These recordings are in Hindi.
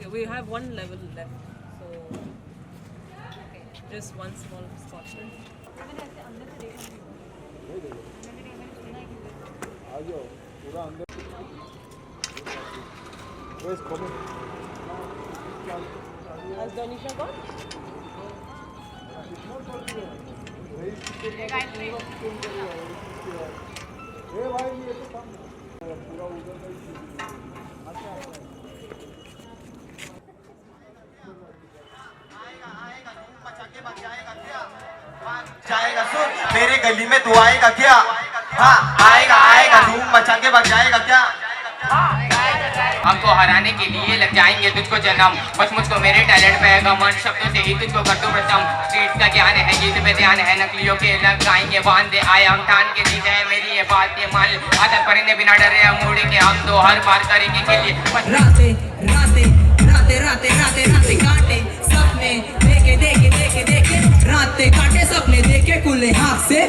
Okay, we have one level left, so just one small spot. Has Danisha gone? जाएगा सुन मेरे गली में तू आएगा क्या? हाँ आएगा आएगा धूम मचा के भाग जाएगा क्या? हमको हराने के लिए लग जाएंगे तुझको जन्म, बस मुझको मेरे टैलेंट पे है घमंड, शब्दों से ही तुझको कर दूं प्रथम। स्ट्रीट का ज्ञान है गीत पे ध्यान है, नकलियों के लग गाएंगे बांधे आए हम ठान के जीते है मेरी ये बात ये मान ले। आदत परिंदे बिना डरे हम उड़ेंगे हम तो हर बार करेंगे के लिए राते राते राते राते राते राते काटे सपने देखे देखे देखे देखे राते काटे सपने देखे खुले हाथ से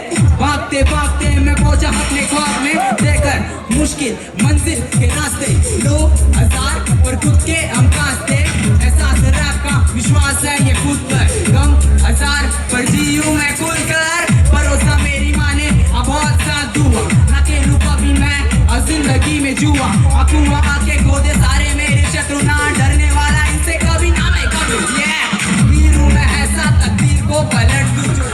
भागते भागते मैं पहुंचा अपने ख्वाब में देकर मुश्किल मंजिल के रास्ते लोग हजार पर खुद के हम कांसते एहसास रैप का विश्वास है ये खुद पर गम हजार पर जीऊं मैं खुल कर भरोसा मेरी माने अब बहुत सा दुआ ना खेलू कभी मैं और जिंदगी में जुआ अकुआ आके खोदे सारे मेरे शत्रु ना डरने वाला इनसे कभी ना मैं कभी वीर हूं मैं ऐसा तकदीर को पलट दूं जो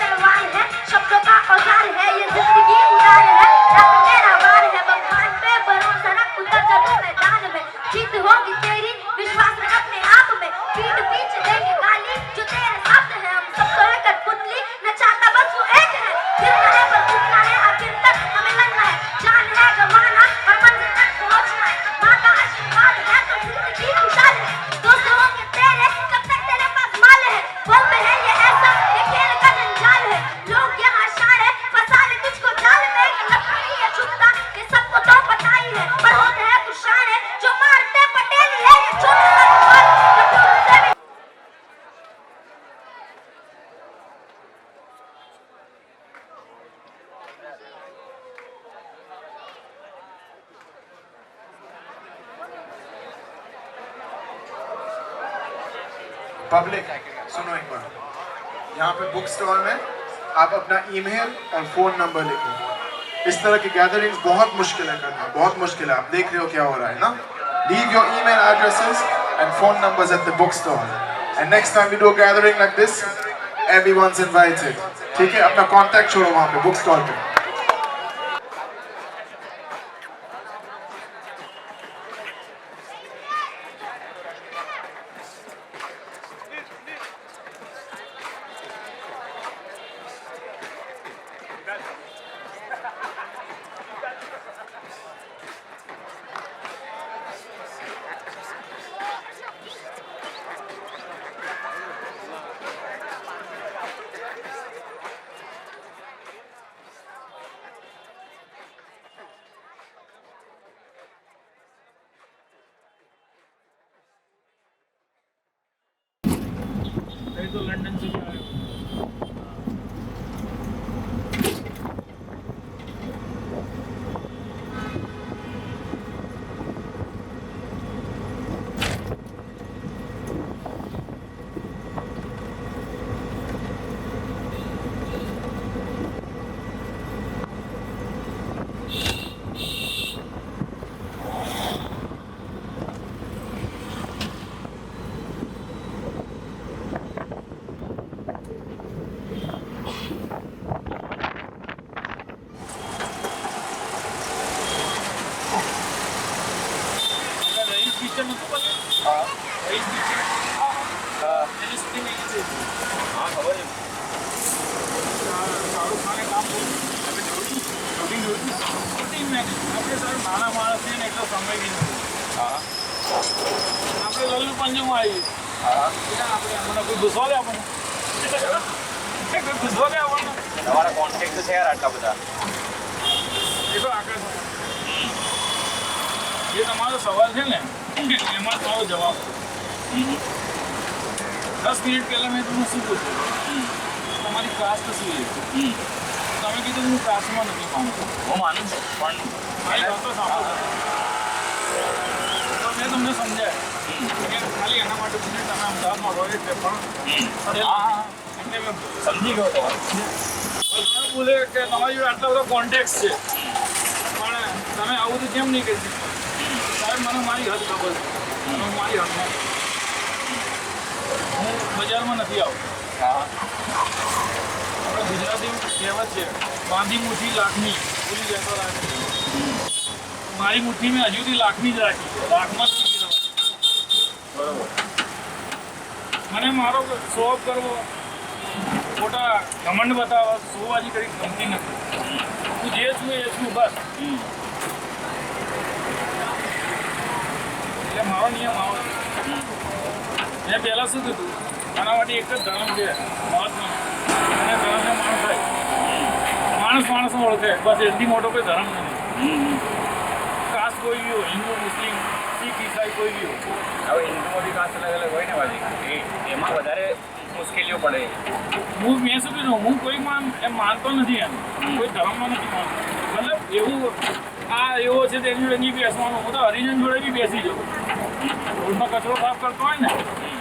तलवार है शब्दों का औजार है ये जिंदगी उड़ार है रब मेरा वार है भगवान पे भरोसा रख उतर जा तू मैदान में जीत होगी तेरी विश्वास रख अपने आप में पीठ पीछे देंगे गाली जो तेरे सामने है हम सब तो एक पुतली न चाहता बस वो एक है गिरना है पर उठना है आखिर तक हमें लड़ना है जान है गंवाना और मंजिल तक पहुंचना है माँ का आशीर्वाद है तो जिंदगी खुशहाल है दोस्त होंगे तेरे जब तक तेरे पास माल है बोल में है ये ऐसा ये खेल का जंजाल है लोग यहाँ शान है फंसा ले तुझको जाल में लकड़ी है छुपता ये सबको तो पता ही है पर होते हैं कुछ शान है जो मारते पटेल है ये छोटे सा सवाल कटोरे से भी पब्लिक सुनो एक बार, यहाँ पे बुक स्टॉल में आप अपना ईमेल और फोन नंबर लिखो। इस तरह की गैदरिंग्स बहुत मुश्किल है करना, बहुत मुश्किल है। आप देख रहे हो क्या हो रहा है ना। Leave your email addresses and phone numbers at the book stall and next time we do gathering like this everyone's invited. ठीक है, अपना कॉन्टैक्ट छोड़ो वहाँ पे बुक स्टॉल पे। तो लंदन से आए हो। તમારા કોન્ટેક્ટ છે યાર આટલા બધા देखो आकाश ये તમારો સવાલ છે ને એમાં તમારો જવાબ 10 મિનિટ પહેલા મેં તમને શું પૂછ્યું તમારી કાસ્ટ શું છે તમે કીધું હું કાસ્ટમાં નથી માનતો હું માનું છું પણ મારી વાત તો સાંભળો મેં તમને સમજાય ખાલી એના માટે પૂછે તમે અમદાવાદમાં હોય છે પણ એટલે મેં સમજી ગયો તમારે તમે બોલે કે તમારી જોડે આટલા બધા કોન્ટેક્ટ છે પણ તમે આવું તો કેમ નહીં કરી શકતા સાહેબ મને મારી હદ ખબર છે મારી હદમાં હું બજારમાં નથી આવતો આપણે ગુજરાતી કહેવત છે બાંધી મુઠ્ઠી લાખની ભૂલી જતો રાખી મારી મુઠ્ઠી મેં હજુ સુધી લાખની જ રાખી છે લાખમાં જ નથી રાખી બરોબર મને મારો શોખ કરવો ખોટા ઘમંડ બતાવવા શોબાજી કરી ગમતી નથી હું જે છું એ છું બસ એટલે મારો નિયમ આવો મેં પહેલાં શું કીધું આના માટે એક જ ધર્મ છે મહત્વનો અને ધર્મને માણસ થાય માણસને ઓળખે બસ એથી મોટો કોઈ ધર્મ નથી કાસ્ટ કોઈ બી હોય હિન્દુ મુસ્લિમ શીખ ઈસાઈ કોઈ બી હોય હવે હિન્દુમાં બી કાસ્ટ અલગ અલગ હોય ને બાજી એમાં વધારે મુશ્કેલીઓ પડે મેં શું કીધું હું કોઈ એમ માનતો નથી એમ કોઈ ધર્મમાં નથી માનતો મતલબ એવું આ એવો છે તેની જોડે નહીં બેસવાનું હું તો હરિજન જોડે બી બેસી જાઉં રોડમાં કચરો સાફ કરતો હોય ને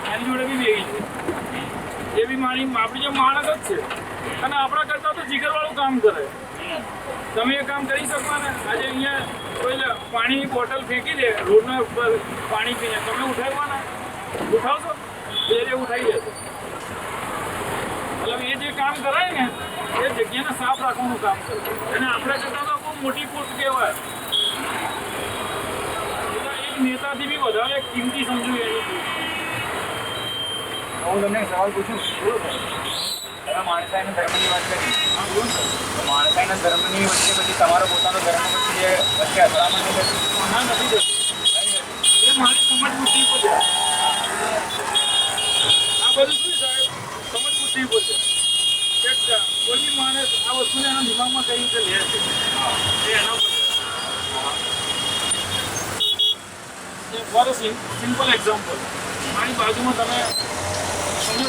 એની જોડે બી બેસી જાઉં એ બી આપણી જે માણસ જ છે અને આપણા કરતાં તો જીગરવાળું કામ કરે તમે એ કામ કરી શકો ને આજે અહીંયા કોઈ પાણીની બોટલ ફેંકી દે રોડના ઉપર પાણી પીને તમે ઉઠાવવાના ઉઠાવશો એ ઉઠાવી દેશો મતલબ એ જે કામ કરાય ને એ જગ્યાને સાફ રાખવાનું કામ કરે અને આપણા કરતાં તો બહુ મોટી પોસ્ટ કહેવાય એક નેતાથી બી વધારે કિંમતી સમજવું એની હું તમને સવાલ પૂછું તમે માણસાઈના ધર્મની વાત કરી તો માણસાઈના ધર્મની વચ્ચે પછી તમારો પોતાનો ધર્મ પછી જે વચ્ચે અથડામણ નહીં થતી ના નથી જતું એ મારી સમજ બુદ્ધિ પર છે આ બધું શું સાહેબ સમજ બુદ્ધિ પર છે કે કોઈ બી માણસ આ વસ્તુને એના દિમાગમાં કઈ રીતે લે છે એ એના પર ફોર સિમ્પલ એક્ઝામ્પલ મારી બાજુમાં તમે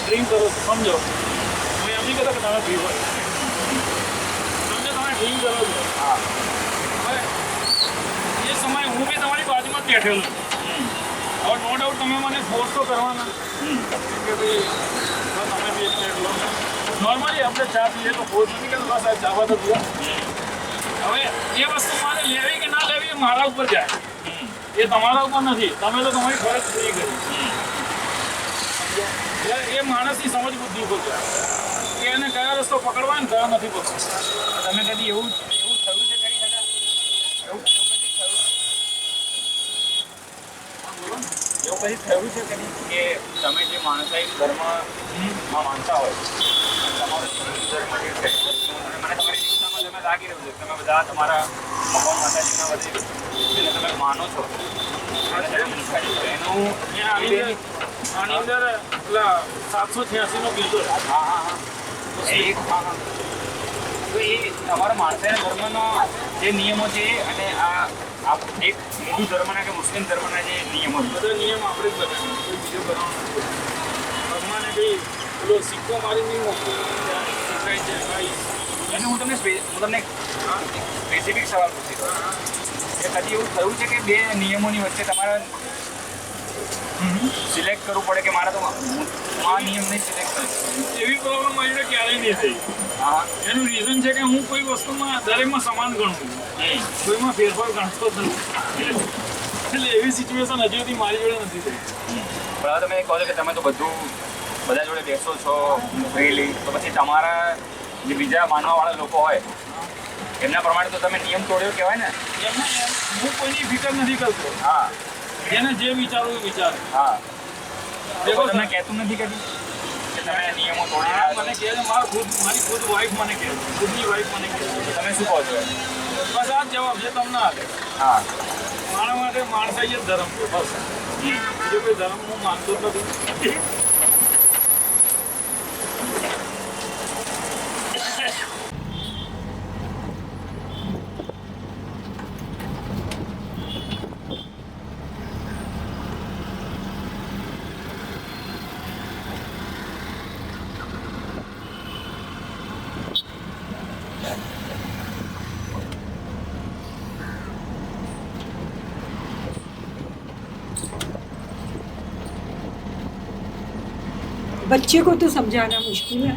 ડ્રિંક કરો છો સમજો હું એમ નહીં કહેતો કે તમે પીવો સમજો તમે ડ્રિંક કરો છો હવે એ સમયે હું બી તમારી બાજુમાં જ બેઠેલો છું હવે નો ડાઉટ તમે મને ફોર્સ તો કરવાના કે ભાઈ તમે બી એક પ્લેટ લો નોર્મલી આપણે ચા પીએ તો ફોર્સ નથી કરતો સાહેબ ચાવા તો પીવા હવે એ વસ્તુ મારે લેવી કે ના લેવી એ મારા ઉપર જાય એ તમારા ઉપર નથી તમે તો તમારી ફરજ પૂરી કરી એ માણસની સમજ બુદ્ધિ ઉપર જાય કે એને કયા રસ્તો પકડવાનો કયો નથી પકડવાનો તમે કદી એવું થયું છે કરી શકા એવું કદી થયું છે કદી કે તમે જે માણસાઈ ધર્મમાં માનતા હોય તમારો ધર્મ જે છે અને મને તમારી રિક્ષામાં તમે લાગી રહ્યું છે તમે બધા તમારા ભગવાન માતાજીના બધે જેને તમે માનો છો એનું આની અંદર પેલા 786 નો કીધો તો એ તમારા માણસાઈના ધર્મનો જે નિયમો છે અને આ એક હિન્દુ ધર્મના કે મુસ્લિમ ધર્મના જે નિયમો છે બધા નિયમ આપણે જ બનાવ્યા કોઈ બીજો બનાવવાનો ભગવાને કંઈ પેલો સિક્કો મારી નહીં મોકલો શીખાય છે ભાઈ અને હું તમને સ્પેસિફિક સવાલ પૂછી કે કદી એવું થયું છે કે બે નિયમોની વચ્ચે તમારે સિલેક્ટ કરવું પડે કે મારે તો આ નિયમ નહીં સિલેક્ટ કરવું એવી પ્રોબ્લેમ મારી જોડે ક્યારેય નહીં થઈ હા એનું રીઝન છે કે હું કોઈ વસ્તુમાં દરેકમાં સમાન ગણું કોઈમાં ફેરફાર ગણતો જ નથી એટલે એવી સિચ્યુએશન હજી સુધી મારી જોડે નથી થઈ પણ હવે તમે કહો છો કે તમે તો બધા જોડે બેસો છો ફ્રીલી તો પછી તમારા જે બીજા માનવાવાળા લોકો હોય એમના પ્રમાણે તો તમે નિયમ તોડ્યો કહેવાય ને એમને હું કોઈની ફિકર નથી કરતો હા એને જે વિચારવું એ વિચાર હા દેખો તમને કહેતું નથી કદી કે તમે નિયમો તોડી રહ્યા છો મને કહે છે મારી ખુદ વાઈફ મને કહે છે ખુદની વાઈફ મને કહે છે તમે શું કહો છો બસ આ જ જવાબ છે તમને આપે હા મારા માટે માણસાઈ જ ધર્મ છે બસ બીજો કોઈ ધર્મ હું માનતો જ નથી बच्चे को तो समझाना मुश्किल है,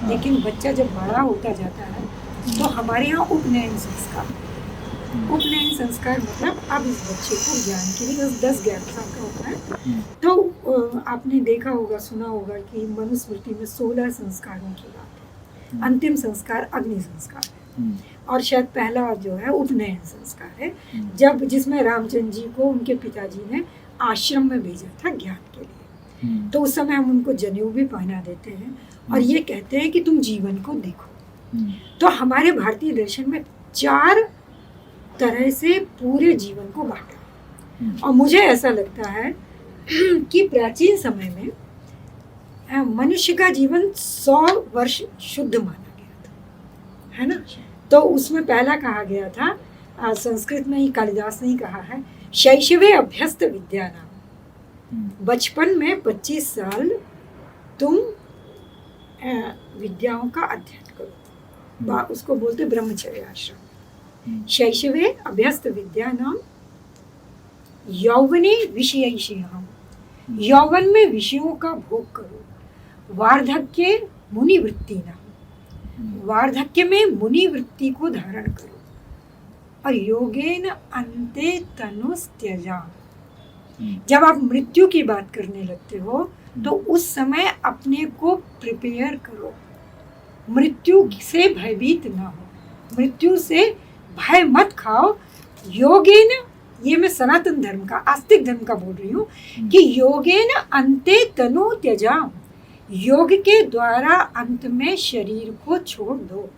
लेकिन बच्चा जब बड़ा होता जाता है तो हमारे यहाँ उपनयन संस्कार मतलब अब इस बच्चे को ज्ञान के लिए 10-11 साल का होता है। तो आपने देखा होगा, सुना होगा कि मनुस्मृति में 16 संस्कारों की बात है। अंतिम संस्कार अग्नि संस्कार है, और शायद पहला जो है उपनयन संस्कार है, जब जिसमें रामचंद्र जी को उनके पिताजी ने आश्रम में भेजा था ज्ञान के लिए। तो उस समय हम उनको जनेऊ भी पहना देते हैं और ये कहते हैं कि तुम जीवन को देखो। तो हमारे भारतीय दर्शन में 4 तरह से पूरे जीवन को बांटा, और मुझे ऐसा लगता है कि प्राचीन समय में मनुष्य का जीवन 100 वर्ष शुद्ध माना गया था, है ना। तो उसमें पहला कहा गया था, संस्कृत में ही कालिदास ने ही कहा है, शैशवे अभ्यस्त विद्या नाम। बचपन में 25 साल तुम विद्याओं का अध्ययन करो, उसको बोलते ब्रह्मचर्य आश्रम। शैशवे अभ्यस्त विद्या नाम यौवने विषयैषिणाम, यौवन में विषयों का भोग करो। वार्धक्ये मुनि वृत्ति नाम, वार्धक्य में मुनि वृत्ति को धारण करो। और योगेन अन्ते तनुस्त्यजाम, जब आप मृत्यु की बात करने लगते हो तो उस समय अपने को प्रिपेयर करो, मृत्यु से भयभीत ना हो, मृत्यु से भय मत खाओ। योगेन, ये मैं सनातन धर्म का, आस्तिक धर्म का बोल रही हूँ कि योगेन अन्ते तनु त्यजाम, योग के द्वारा अंत में शरीर को छोड़ दो।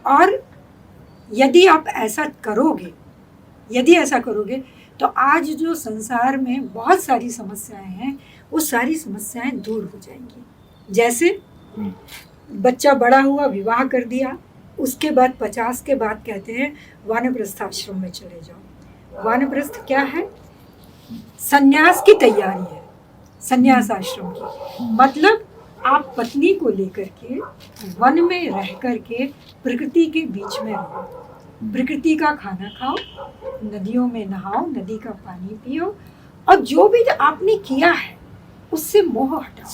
और यदि आप ऐसा करोगे, तो आज जो संसार में बहुत सारी समस्याएं हैं, वो सारी समस्याएं दूर हो जाएंगी। जैसे बच्चा बड़ा हुआ, विवाह कर दिया, उसके बाद 50 के बाद कहते हैं वानप्रस्थ आश्रम में चले जाओ। वानप्रस्थ क्या है? संन्यास की तैयारी है, संन्यास आश्रम की। मतलब आप पत्नी को लेकर के वन में रह करके प्रकृति के बीच में रहो, प्रकृति का खाना खाओ, नदियों में नहाओ, नदी का पानी पियो, और जो भी आपने किया है उससे मोह हटाओ।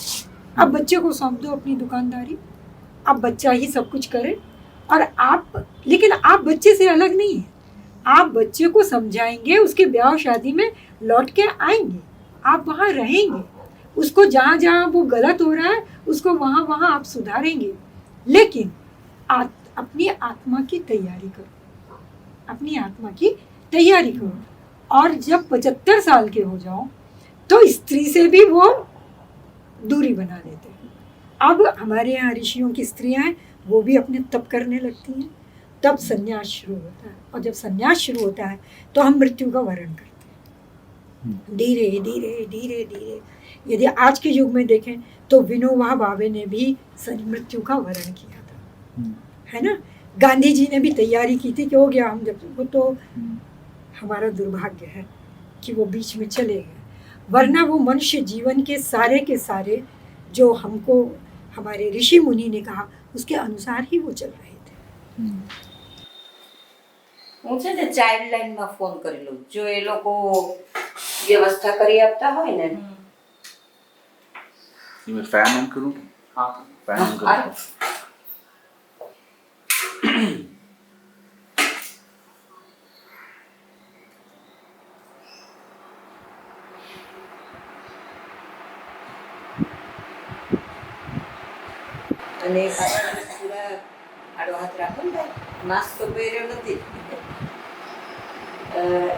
अब बच्चे को सौंप दो अपनी दुकानदारी, अब बच्चा ही सब कुछ करे, और आप, लेकिन आप बच्चे से अलग नहीं है, आप बच्चे को समझाएंगे, उसके ब्याह शादी में लौट के आएंगे, आप वहाँ रहेंगे, उसको जहाँ जहाँ वो गलत हो रहा है उसको वहाँ वहाँ आप सुधारेंगे। लेकिन अपनी आत्मा की तैयारी करो, अपनी आत्मा की तैयारी करो। और जब 75 साल के हो जाओ तो स्त्री से भी वो दूरी बना लेते हैं। अब हमारे यहाँ ऋषियों की स्त्रियां हैं, वो भी अपने तप करने लगती हैं, तब संन्यास शुरू होता है। और जब संन्यास शुरू होता है तो हम मृत्यु का वरण करते हैं, धीरे धीरे धीरे धीरे। यदि आज के युग में देखें तो विनोबा भावे ने भी मृत्यु का वरण किया था, है ना। गांधी जी ने भी तैयारी की थी कि हो गया, हम जब वो, तो हमारा दुर्भाग्य है कि वो बीच में चले गए, वरना वो मनुष्य जीवन के सारे जो हमको हमारे ऋषि मुनि ने कहा उसके अनुसार ही वो चल रहे थे। હું છે ને ચાઇલ્ડ લાઇનમાં ફોન કરી લઉં, જો એ લોકો વ્યવસ્થા કરી આપતા હોય ને। मैं फैन ऑन करूं? हाँ, फैन ऑन करूं। અને પૂરા આડો હાથ રાખો ને ભાઈ, માસ્ક તો પહેર્યો નથી,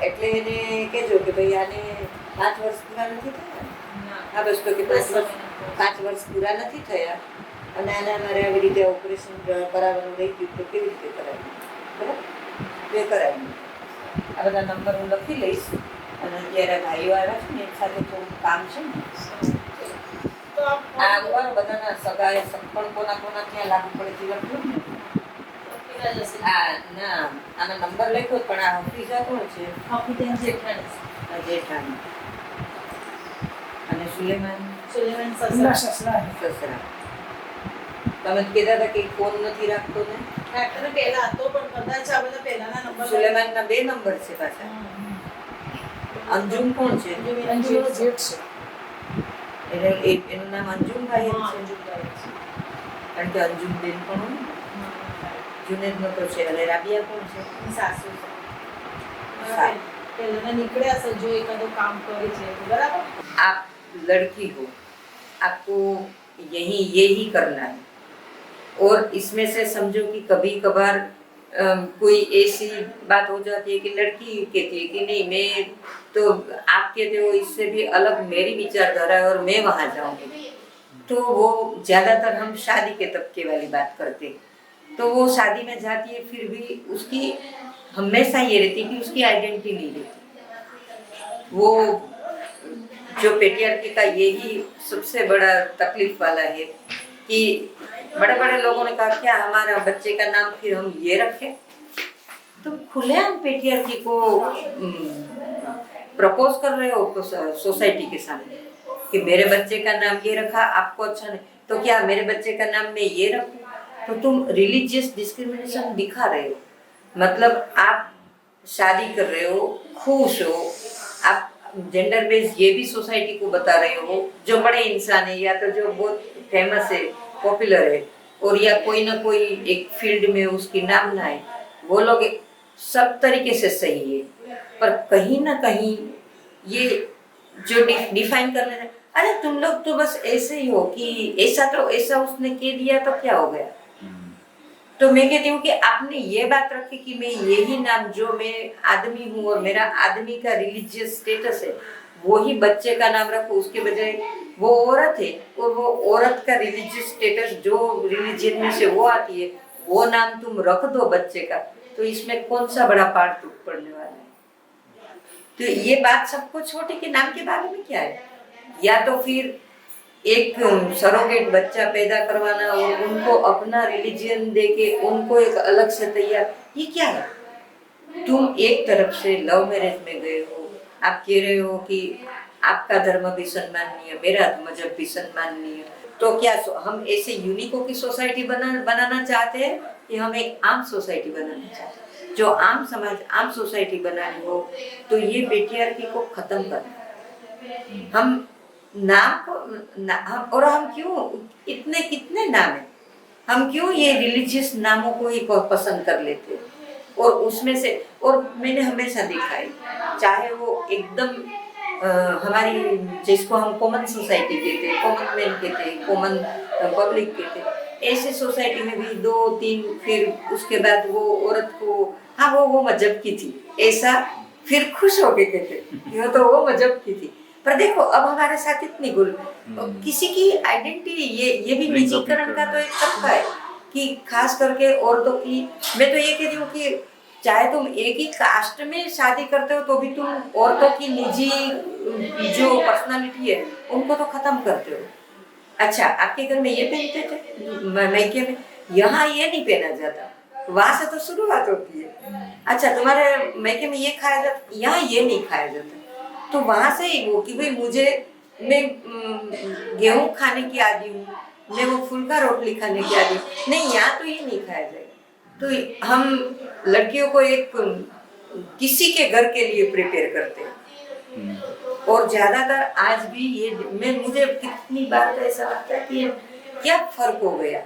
એટલે એને કહેજો કે ભાઈ આને 5 વર્ષ પૂરા નથી થયા, આ બસ તો કે 5 વર્ષ પૂરા નથી થયા, અને આને અમારે આવી રીતે ઓપરેશન કરાવવાનું રહી ગયું તો કેવી રીતે કરાવ્યું, બરાબર? તે કરાવ્યું। આ બધા નંબર હું લખી લઈશ, અને જ્યારે ભાઈઓ આવ્યા છે ને એક સાથે થોડું કામ છે ને, આ ઉપર બધાના સગાએ પણ કોના ત્યાં લાગુ પડે તે લખ્યું ને। ના, આનો નંબર લખ્યો પણ આ હફીઝા કોણ છે? જેઠાણી અને સુલેમાન સસરા। તમે કહેતા હતા કે ફોન નથી રાખતો ને? સુલેમાનના 2 નંબર છે પાછા। અંજુમ કોણ છે? એનું નામ અંજુમભાઈ જ છે કારણ કે અંજુમ બેન પણ જુનેદનો તો છે અને રાબિયા કોણ છે સાસુ પહેલા નીકળ્યા છે જો એકાદો કામ કરે છે બરાબર आप लड़की हो आपको यही करना है और इसमें से समझो कि कभी कभार कोई ऐसी बात हो जाती है कि लड़की कहती है कि नहीं मैं तो आप कहते हो इससे भी अलग मेरी विचारधारा है और मैं वहाँ जाऊँगी तो वो ज़्यादातर हम शादी के तबके वाली बात करते तो वो शादी में जाती है फिर भी उसकी हमेशा ये रहती कि उसकी आइडेंटिटी नहीं रहती वो जो पेट्रियार्की का यही सबसे बड़ा तकलीफ वाला है कि बड़े बड़े लोगों ने कहा क्या हमारा बच्चे का नाम फिर हम ये रखें तुम खुलेआम पेट्रियार्की को प्रपोज कर रहे हो सोसाइटी के सामने कि मेरे बच्चे का नाम ये रखा आपको अच्छा नहीं तो क्या मेरे बच्चे का नाम मैं ये रखूं तो तुम रिलीजियस डिस्क्रिमिनेशन दिखा रहे हो मतलब आप शादी कर रहे हो खुश हो आप जेंडर बेस ये भी सोसाइटी को बता रहे हो जो बड़े इंसान है या तो जो बहुत फेमस है पॉपुलर है और या कोई ना कोई एक फील्ड में उसकी नाम ना है वो लोग सब तरीके से सही है पर कहीं ना कहीं ये जो डिफाइन करने अरे तुम लोग तो बस ऐसे ही हो कि ऐसा उसने कह दिया तो क्या हो गया तो मैं कहती हूँ कि आपने ये बात रखी कि मैं यही नाम जो मैं आदमी हूँ और मेरा आदमी का रिलीजियस स्टेटस है वही बच्चे का नाम रखो उसके बजाय वो औरत है और वो औरत का रिलीजियस स्टेटस जो रिलीजन में से वो आती है वो नाम तुम रख दो बच्चे का तो इसमें कौन सा बड़ा पार्ट टूट पड़ने वाला है तो ये बात सबको छोटे के नाम के बारे में क्या है या तो फिर एक सरोगेट बच्चा पैदा करवाना और उनको अपना रिलीजन देके उनको एक अलग से तैयार ये क्या है तुम एक तरफ से लव मैरिज में गए हो आप कह रहे हो कि आपका धर्म भी सम्माननीय मेरा मजहब भी सम्माननीय तो क्या हम ऐसे यूनिको की सोसाइटी बनाना चाहते हैं कि हम एक आम सोसाइटी बनाना चाहते हैं जो आम समाज आम सोसाइटी बनानी हो तो ये पेट्रियार्की को खत्म करना हम नाम को और हम क्यों इतने कितने नाम है हम क्यों ये रिलीजियस नामों को ही पसंद कर लेते हैं और उसमें से और मैंने हमेशा देखा है चाहे वो एकदम हमारी जिसको हम कॉमन सोसाइटी कहते हैं कॉमन मैन कहते हैं कॉमन पब्लिक कहते हैं ऐसे सोसाइटी में भी 2-3 फिर उसके बाद वो औरत को हाँ वो मजहब की थी ऐसा फिर खुश होके कहते ये तो वो मजहब की थी पर देखो अब हमारे साथ इतनी गुल किसी की आइडेंटिटी ये भी निजीकरण का तो एक तबका है कि खास करके औरतों की मैं तो ये कहती हूँ कि चाहे तुम एक ही कास्ट में शादी करते हो तो भी तुम औरतों की निजी जो पर्सनालिटी है उनको तो खत्म करते हो अच्छा आपके घर में ये पहनते थे मैके में यहाँ ये नहीं पहना जाता वहां से तो शुरुआत होती है अच्छा तुम्हारे मैके में ये खाया जाता यहाँ ये नहीं खाया जाता तो वहां से ही वो कि भाई मैं गेहूं खाने की आदी हूँ मैं वो फुल्का रोटली खाने की आदी नहीं यहाँ तो ये नहीं खाया जाएगा तो हम लड़कियों को एक किसी के घर के लिए प्रिपेयर करते हैं और ज्यादातर आज भी ये मुझे कितनी बार तो ऐसा लगता है कि क्या फर्क हो गया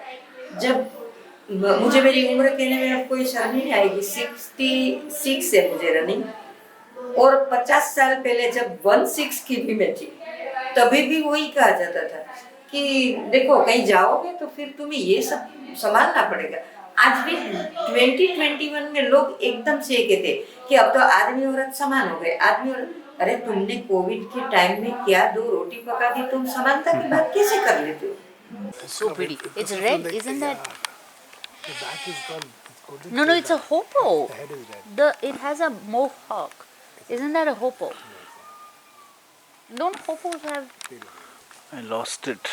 जब मुझे मेरी उम्र कहने में अब कोई शर्म नहीं आएगी 66 है मुझे रनिंग और 50 साल पहले जब 16 की भी मैं थी तभी भी वही कहा जाता था कि देखो कहीं जाओगे तो फिर तुम्हें ये सब संभालना पड़ेगा आज भी 2021 में लोग एकदम से कहते कि अब तो आदमी औरत समान हो गए आदमी औरत अरे तुमने कोविड के टाइम में क्या 2 रोटी पका दी तुम समानता की बात कैसे कर लेते हो So pretty. It's red, isn't that? The back is gone. No, it's a hopo. The head is red. It has a mohawk. Isn't that a hopo? Don't hopos have? I lost it.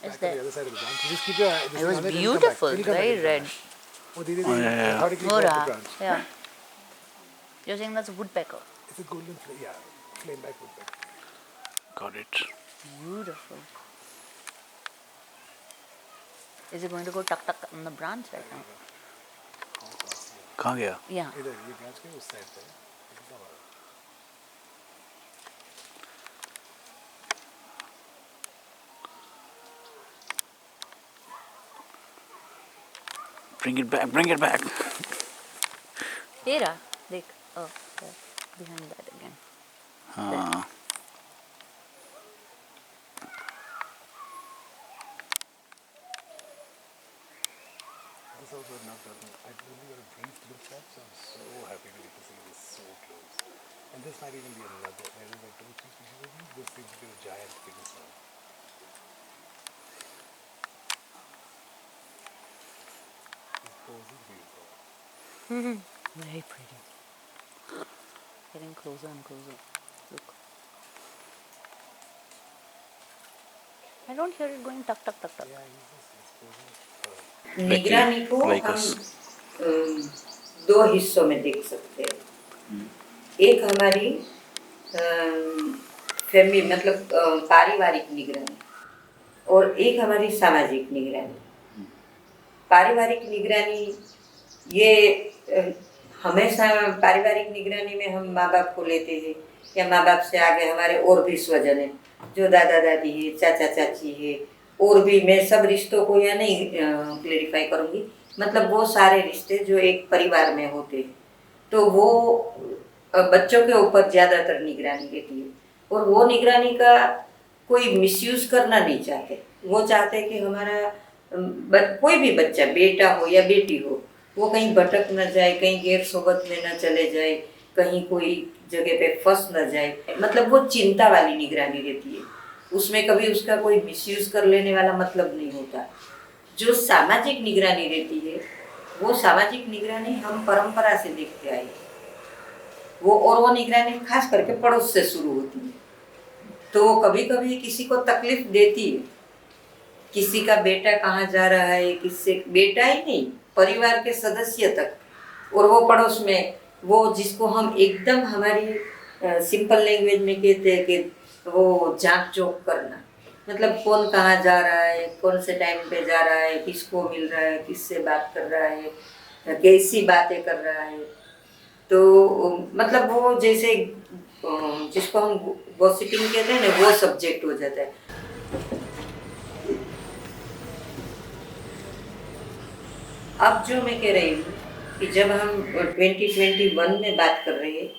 Is there? The other side of the branch. You just keep your. It was beautiful, very red. Oh, Didi, yeah. how to keep the branch? Yeah. You're saying that's a woodpecker? It's a golden flame. Yeah, flame back woodpecker. Got it. Beautiful. Is it going to go tuck on the branch right now? कहाँ गया? Yeah. इधर ये branch के उस side पे. Bring it back, bring it back. ये रहा, देख, oh, behind that again. हाँ. And this might even be another, maybe like 2-3 species of these. This seems to be a giant Ficus one. This pose is beautiful. Very pretty. Getting closer and closer. Look. I don't hear it going tuck tuck tuck tuck. निगरानी को हम दो हिस्सों में देख सकते हैं। एक हमारी फैमिली मतलब पारिवारिक निगरानी और एक हमारी सामाजिक निगरानी। पारिवारिक निगरानी ये हमेशा पारिवारिक निगरानी में हम माँ बाप को लेते हैं या माँ बाप से आगे हमारे और भी स्वजन हैं जो दादा दादी है, चाचा चाची है, और भी मैं सब रिश्तों को या नहीं क्लेरिफाई करूँगी, मतलब वो सारे रिश्ते जो एक परिवार में होते हैं तो वो बच्चों के ऊपर ज़्यादातर निगरानी रहती है और वो निगरानी का कोई मिसयूज़ करना नहीं चाहते। वो चाहते कि हमारा कोई भी बच्चा बेटा हो या बेटी हो वो कहीं भटक न जाए, कहीं गैर सोबत में न चले जाए, कहीं कोई जगह पे फंस न जाए, मतलब वो चिंता वाली निगरानी रहती है। उसमें कभी उसका कोई मिसयूज़ कर लेने वाला मतलब नहीं होता। जो सामाजिक निगरानी रहती है वो सामाजिक निगरानी हम परंपरा से देखते आए वो निगरानी खास करके पड़ोस से शुरू होती है। तो वो कभी कभी किसी को तकलीफ देती है, किसी का बेटा कहाँ जा रहा है, किससे बेटा ही नहीं परिवार के सदस्य तक, और वो पड़ोस में वो जिसको हम एकदम हमारी सिंपल लैंग्वेज में कहते हैं कि वो जांच जोक करना, मतलब कौन कहाँ जा रहा है, कौन से टाइम पे जा रहा है, किसको मिल रहा है, किससे बात कर रहा है, कैसी बातें कर रहा है। तो मतलब वो जैसे जिसको हम गॉसिपिंग कहते हैं ना वो सब्जेक्ट हो जाता है। अब जो मैं कह रही हूँ कि जब हम 2021 में बात कर रहे हैं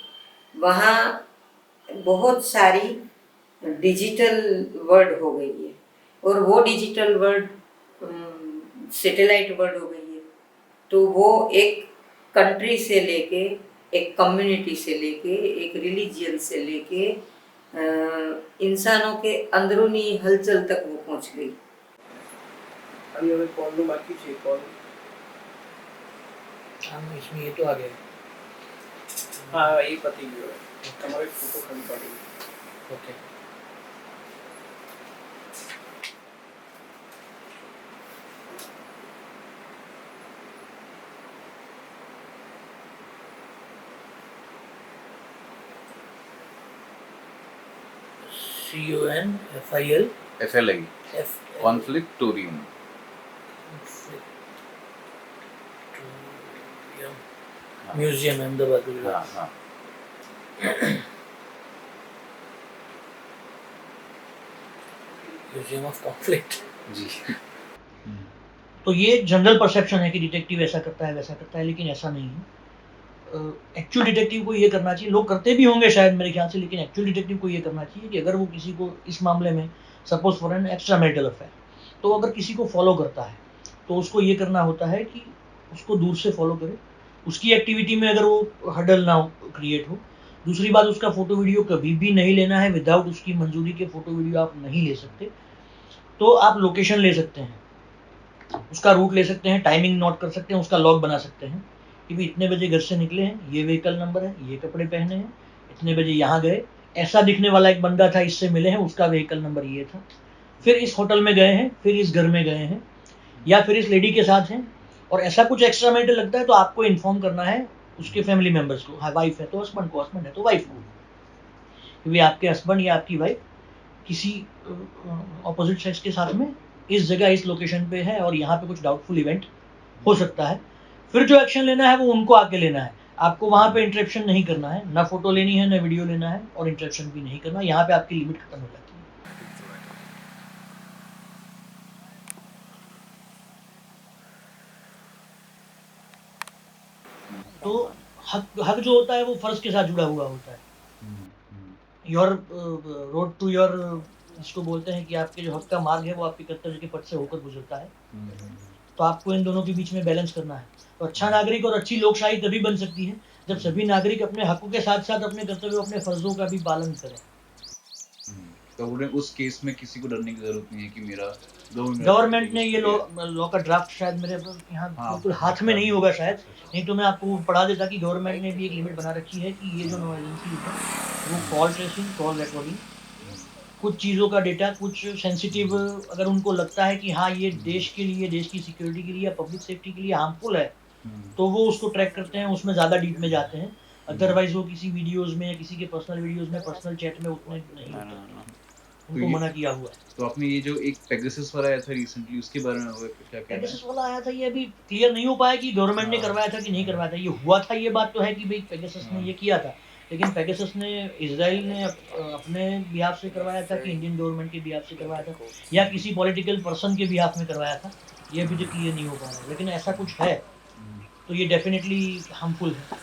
वहाँ बहुत सारी डिजिटल वर्ल्ड हो गई है और वो डिजिटल वर्ल्ड सैटेलाइट वर्ल्ड हो गई है। तो वो एक कंट्री से लेके, एक कम्युनिटी से लेके, एक रिलीजियन से लेके इंसानों के अंदरूनी हलचल तक वो पहुंच गई। अभी हमें कॉल लो बाकी चाहिए कॉल। हम इसमें ये तो आ गया। हाँ ये पति भी है हमारे फोटो खाली पड़ी। Okay CONFIL FLI Conflictorium museum Ahmedabad. हाँ म्यूजियम ऑफ कॉन्फ्लिक्ट जी। तो ये जनरल परसेप्शन है कि डिटेक्टिव ऐसा करता है वैसा करता है, लेकिन ऐसा नहीं है। एक्चुअल डिटेक्टिव को ये करना चाहिए, लोग करते भी होंगे शायद मेरे ख्याल से, लेकिन एक्चुअल डिटेक्टिव को ये करना चाहिए कि अगर वो किसी को इस मामले में suppose for an extra marital affair, तो अगर किसी को फॉलो करता है तो उसको ये करना होता है कि उसको दूर से फॉलो करे, उसकी एक्टिविटी में अगर वो हडल ना क्रिएट हो। दूसरी बात, उसका फोटो वीडियो कभी भी नहीं लेना है, विदाउट उसकी मंजूरी के फोटो वीडियो आप नहीं ले सकते। तो आप लोकेशन ले सकते हैं, उसका रूट ले सकते हैं, टाइमिंग नोट कर सकते हैं, उसका लॉग बना सकते हैं कि भाई इतने बजे घर से निकले हैं, ये व्हीकल नंबर है, ये कपड़े पहने हैं, इतने बजे यहाँ गए, ऐसा दिखने वाला एक बंदा था, इससे मिले हैं, उसका व्हीकल नंबर ये था, फिर इस होटल में गए हैं, फिर इस घर में गए हैं, या फिर इस लेडी के साथ हैं, और ऐसा कुछ एक्स्ट्रा मैरिटल लगता है तो आपको इन्फॉर्म करना है उसके फैमिली मेंबर्स को। हाँ, वाइफ है तो हस्बैंड को, हस्बैंड है तो वाइफ को, क्योंकि आपके हस्बैंड या आपकी वाइफ किसी ऑपोजिट सेक्स के साथ में इस जगह इस लोकेशन पे है और यहाँ पे कुछ डाउटफुल इवेंट हो सकता है। फिर जो एक्शन लेना है वो उनको आके लेना है, आपको वहाँ पे इंटरेप्शन नहीं करना है, ना फोटो लेनी है, ना वीडियो लेना है, और इंटरेप्शन भी नहीं करना। यहाँ पे आपकी लिमिट खत्म हो जाती है। तो हक जो होता है वो फर्ज के साथ जुड़ा हुआ होता है। योर रोड टू योर, इसको बोलते हैं कि आपके जो हक का मार्ग है वो आपके कर्तव्य के पथ से होकर गुजरता है। तो आपको इन दोनों के बीच में बैलेंस करना है। तो अच्छा नागरिक और अच्छी लोकशाही तभी बन सकती है जब सभी नागरिक अपने हकों के साथ साथ अपने कर्तव्यों, अपने फर्जों का भी पालन करें। तो उस केस में किसी को डरने की जरूरत नहीं है कि मेरा गवर्नमेंट ने ये लॉ का ड्राफ्ट शायद मेरे यहाँ बिल्कुल हाथ में नहीं होगा शायद, नहीं तो मैं आपको पढ़ा देता कि गवर्नमेंट ने भी एक लिमिट बना रखी है कि ये जो नो एजेंसी है वो कॉल ट्रेसिंग, कॉल रिकॉर्डिंग, कुछ चीज़ों का डेटा, कुछ सेंसिटिव अगर उनको लगता है कि हाँ ये देश के लिए, देश की सिक्योरिटी के लिए या पब्लिक सेफ्टी के लिए हार्मफुल है, तो वो उसको ट्रैक करते हैं, उसमें ज़्यादा डीप में जाते हैं। अदरवाइज वो किसी वीडियोज़ में या किसी के पर्सनल वीडियोज़ में, पर्सनल चैट में उतने नहीं होते, उनको मना किया हुआ है। तो आपने ये जो एक पेगासस वाला आया था रिसेंटली, उसके बारे में क्या कहना है? पेगासस वाला आया था, ये अभी क्लियर नहीं हो पाया कि गवर्नमेंट ने करवाया था कि नहीं करवाया था। ये हुआ था, ये बात तो है कि भाई पेगासस ने ये किया था, लेकिन पेगासस ने इजराइल ने अपने बिहाफ से करवाया था कि इंडियन गवर्नमेंट के बिहाफ से करवाया था या किसी पॉलिटिकल पर्सन के बिहाफ में करवाया था, ये अभी तो क्लियर नहीं हो पाया। लेकिन ऐसा कुछ है तो ये डेफिनेटली हार्मफुल है,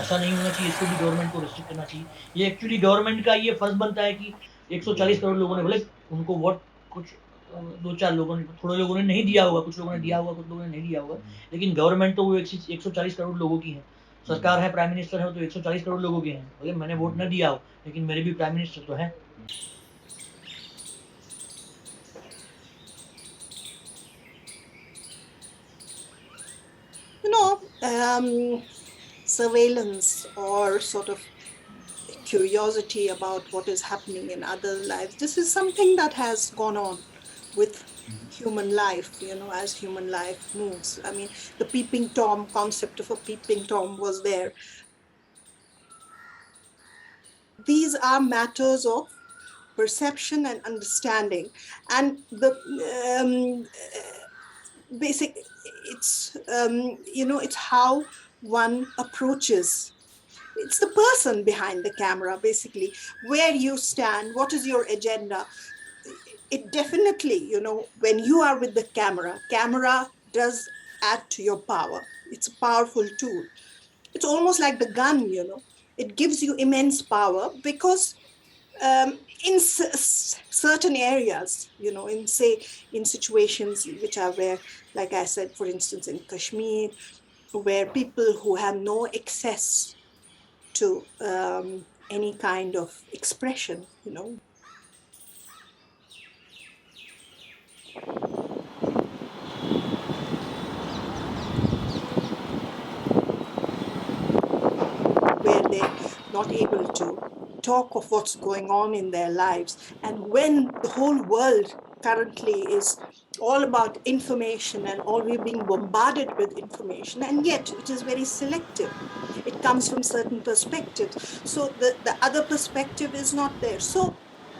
ऐसा नहीं होना चाहिए। इसको भी गवर्नमेंट को रिस्ट्रिक्ट करना चाहिए। ये एक्चुअली गवर्नमेंट का ये फर्ज बनता है कि 140 करोड़ लोगों ने, भले उनको वोट कुछ 2-4 लोगों ने, थोड़े लोगों ने नहीं दिया होगा, कुछ लोगों ने दिया होगा, कुछ लोगों ने नहीं दिया होगा, लेकिन गवर्नमेंट तो वो 140 करोड़ लोगों की है। सरकार है, प्राइम मिनिस्टर है, तो 140 करोड़ लोगों के हैं। भले मैंने वोट न दिया हो, लेकिन मेरे भी प्राइम मिनिस्टर तो है। You know, surveillance or sort of curiosity about what is happening in other lives, this is something that has gone on with human life, you know, as human life moves. I mean, the peeping Tom concept of a peeping Tom was there. These are matters of perception and understanding, and the basic, it's you know, it's how one approaches. It's the person behind the camera, basically, where you stand, what is your agenda. It definitely, you know, when you are with the camera does add to your power. It's a powerful tool. It's almost like the gun, you know. It gives you immense power because in certain areas, you know, in situations which are where, like I said, for instance, in Kashmir, where people who have no access to any kind of expression, you know. Where they're not able to talk of what's going on in their lives. And when the whole world currently is all about information and all we're being bombarded with information, and yet it is very selective. It comes from certain perspectives. So the other perspective is not there. So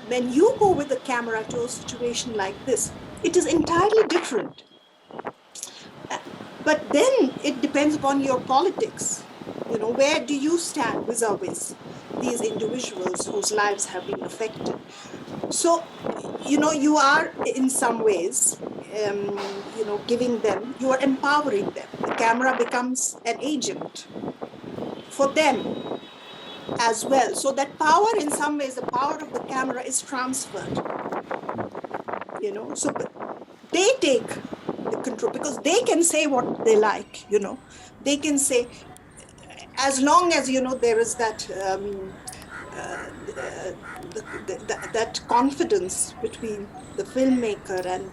when you go with the camera to a situation like this, it is entirely different. But then it depends upon your politics. You know, where do you stand vis-a-vis these individuals whose lives have been affected? So, you know, you are in some ways, you know, giving them, you are empowering them. The camera becomes an agent for them as well. So that power, in some ways, the power of the camera is transferred, you know. So they take the control because they can say what they like, you know. They can say, as long as, you know, there is that that confidence between the filmmaker and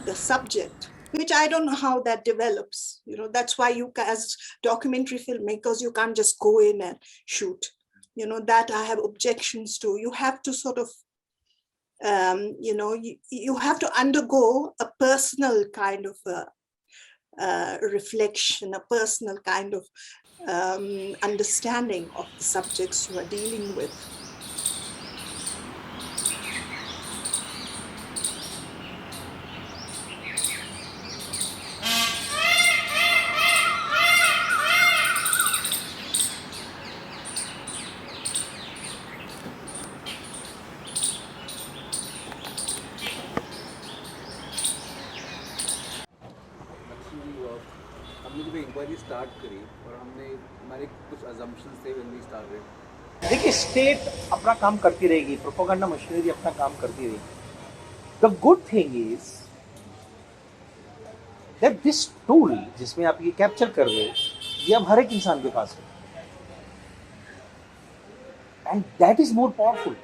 the subject, which I don't know how that develops. You know, that's why you, as documentary filmmakers, you can't just go in and shoot. You know, that I have objections to. You have to sort of, you know, you have to undergo a personal kind of reflection, a personal kind of understanding of the subjects you are dealing with. हम लोग भी इंक्वायरी स्टार्ट करी और हमने हमारे कुछ अजम्पशंस थे व्हेन वी स्टार्टेड। देखिए स्टेट अपना काम करती रहेगी, प्रोपेगेंडा मशीनरी अपना काम करती रहेगी। The good thing is that this tool जिसमें आप ये कैप्चर कर रहे हो, ये अब हर एक इंसान के पास है, and that is more powerful.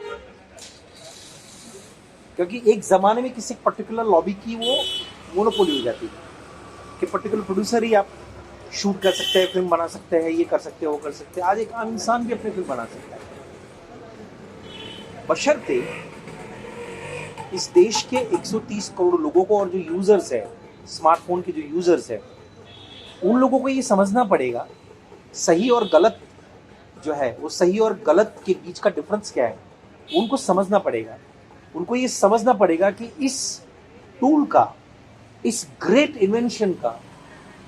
क्योंकि एक जमाने में किसी पर्टिकुलर लॉबी की वो मोनोपोली हो जाती है कि पर्टिकुलर प्रोड्यूसर ही आप शूट कर सकते हैं, फिल्म बना सकते हैं, ये कर सकते हैं, वो कर सकते हैं। आज एक आम इंसान भी अपनी फिल्म बना सकता है, बशर्ते इस देश के 130 करोड़ लोगों को और जो यूजर्स है, स्मार्टफोन के जो यूजर्स है, उन लोगों को ये समझना पड़ेगा सही और गलत जो है, वो सही और गलत के बीच का डिफरेंस क्या है, उनको समझना पड़ेगा। उनको ये समझना पड़ेगा कि इस टूल का, इस ग्रेट इन्वेंशन का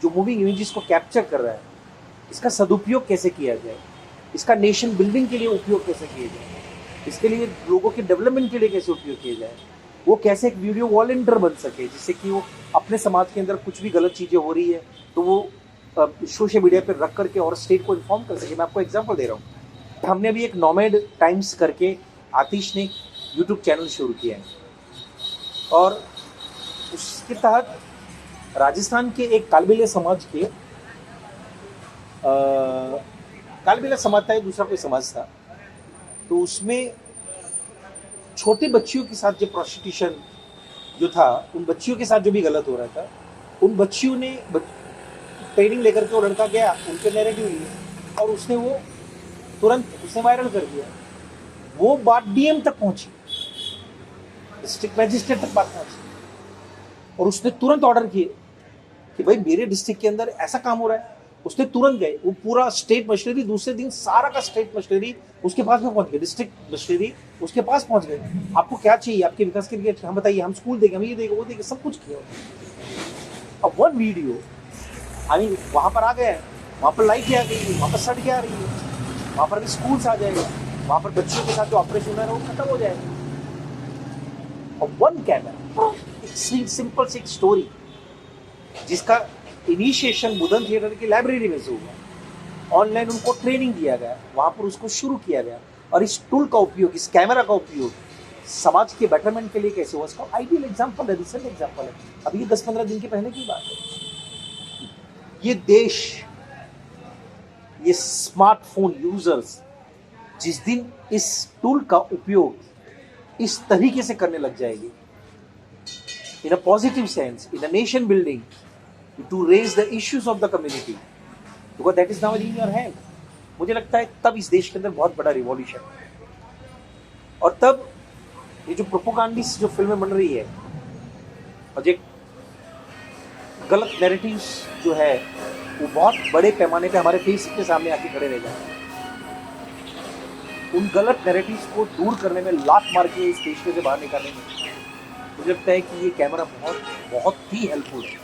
जो मूविंग इमेजेस को कैप्चर कर रहा है, इसका सदुपयोग कैसे किया जाए, इसका नेशन बिल्डिंग के लिए उपयोग कैसे किया जाए, इसके लिए लोगों के डेवलपमेंट के लिए कैसे उपयोग किया जाए, वो कैसे एक वीडियो वॉलंटियर बन सके, जिससे कि वो अपने समाज के अंदर कुछ भी गलत चीज़ें हो रही है तो वो सोशल मीडिया पर रख करके और स्टेट को इन्फॉर्म कर सके। मैं आपको एग्जांपल दे रहा हूँ। हमने अभी एक नॉमेड टाइम्स करके आतिश ने यूट्यूब चैनल शुरू किया है और उसके तहत राजस्थान के एक कालबेलिया समाज के कालबेलिया समाज था, दूसरा कोई समाज था, तो उसमें छोटे बच्चियों के साथ जो प्रोस्टिट्यूशन जो था, उन बच्चियों के साथ जो भी गलत हो रहा था, उन बच्चियों ने ट्रेनिंग लेकर के वो लड़का गया, उनके नैरेटिव लिए और उसने वो तुरंत उसने वायरल कर दिया। वो बात डीएम तक पहुंची, डिस्ट्रिक्ट मैजिस्ट्रेट तक बात पहुंची और उसने तुरंत ऑर्डर किए कि भाई मेरे डिस्ट्रिक्ट के अंदर ऐसा काम हो रहा है। उसने तुरंत गए, वो पूरा स्टेट मशीनरी दूसरे दिन सारा का स्टेट मशीनरी उसके पास में पहुंच गए, डिस्ट्रिक्ट मशीनरी उसके पास पहुंच गए। आपको क्या चाहिए आपके विकास के लिए, हम बताइए, हम स्कूल देंगे, हम ये देंगे, वो देंगे, सब कुछ किया। अब वन वीडियो आई मीन वहाँ पर आ गया है, वहाँ पर लाइट आ गई, वहाँ पर सड़कें आ रही है, वहाँ पर भी स्कूल्स आ जाएगा, वहाँ पर बच्चों के साथ जो ऑपरेशन हो रहा है वो खत्म हो जाएगा। और वन कैमरा, एक सिंपल सी स्टोरी जिसका इनिशिएशन बुधन थिएटर की लाइब्रेरी में से हुआ, ऑनलाइन उनको ट्रेनिंग दिया गया, वहाँ पर उसको शुरू किया गया और इस टूल का उपयोग, इस कैमरा का उपयोग समाज के बेटरमेंट के लिए कैसे हुआ, इसका आइडियल एग्जाम्पल है, रिसेंट एग्जाम्पल है। अभी ये 10-15 दिन के पहले की बात है। ये देश, ये स्मार्टफोन यूजर्स जिस दिन इस टूल का उपयोग इस तरीके से करने लग जाएगी, in a positive sense, in a nation building, to raise the issues of the community, because that is now in your hand, मुझे लगता है तब इस देश के अंदर बहुत बड़ा रिवॉल्यूशन। और तब ये जो प्रोपोगंडिस्ट जो फिल्में बन रही है और जो गलत नैरेटिव्स जो है वो बहुत बड़े पैमाने पे हमारे फेस के सामने आके खड़े रह जाते हैं, उन गलत नैरेटिव्स को दूर करने में, लात मार के इस देश में से बाहर निकालने में मुझे लगता है कि ये कैमरा बहुत बहुत ही हेल्पफुल है।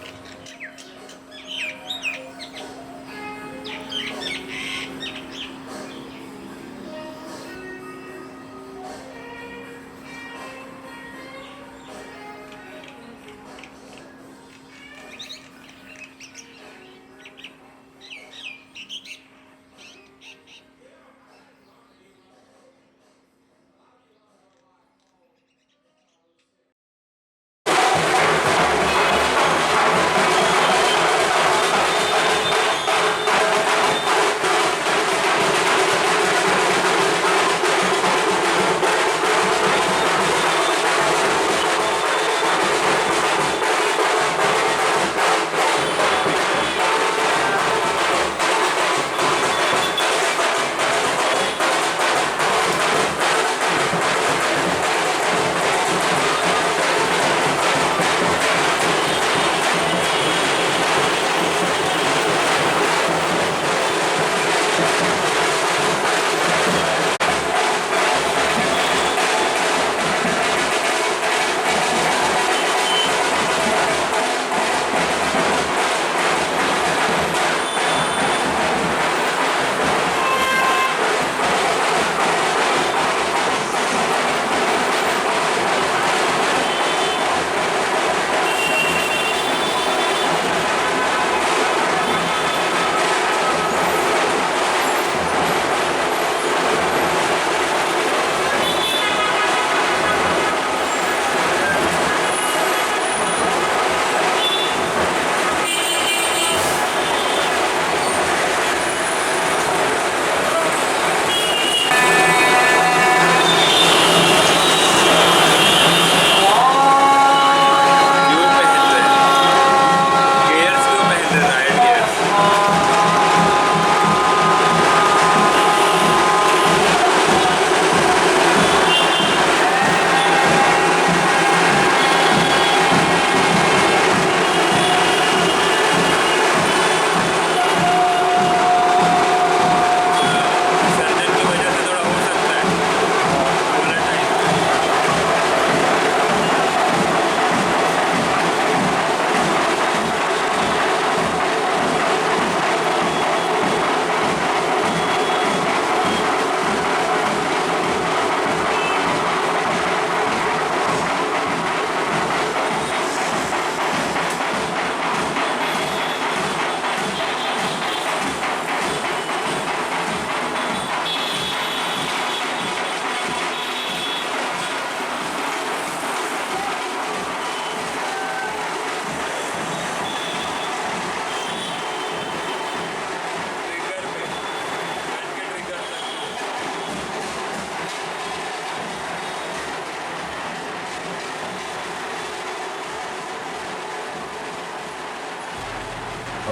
So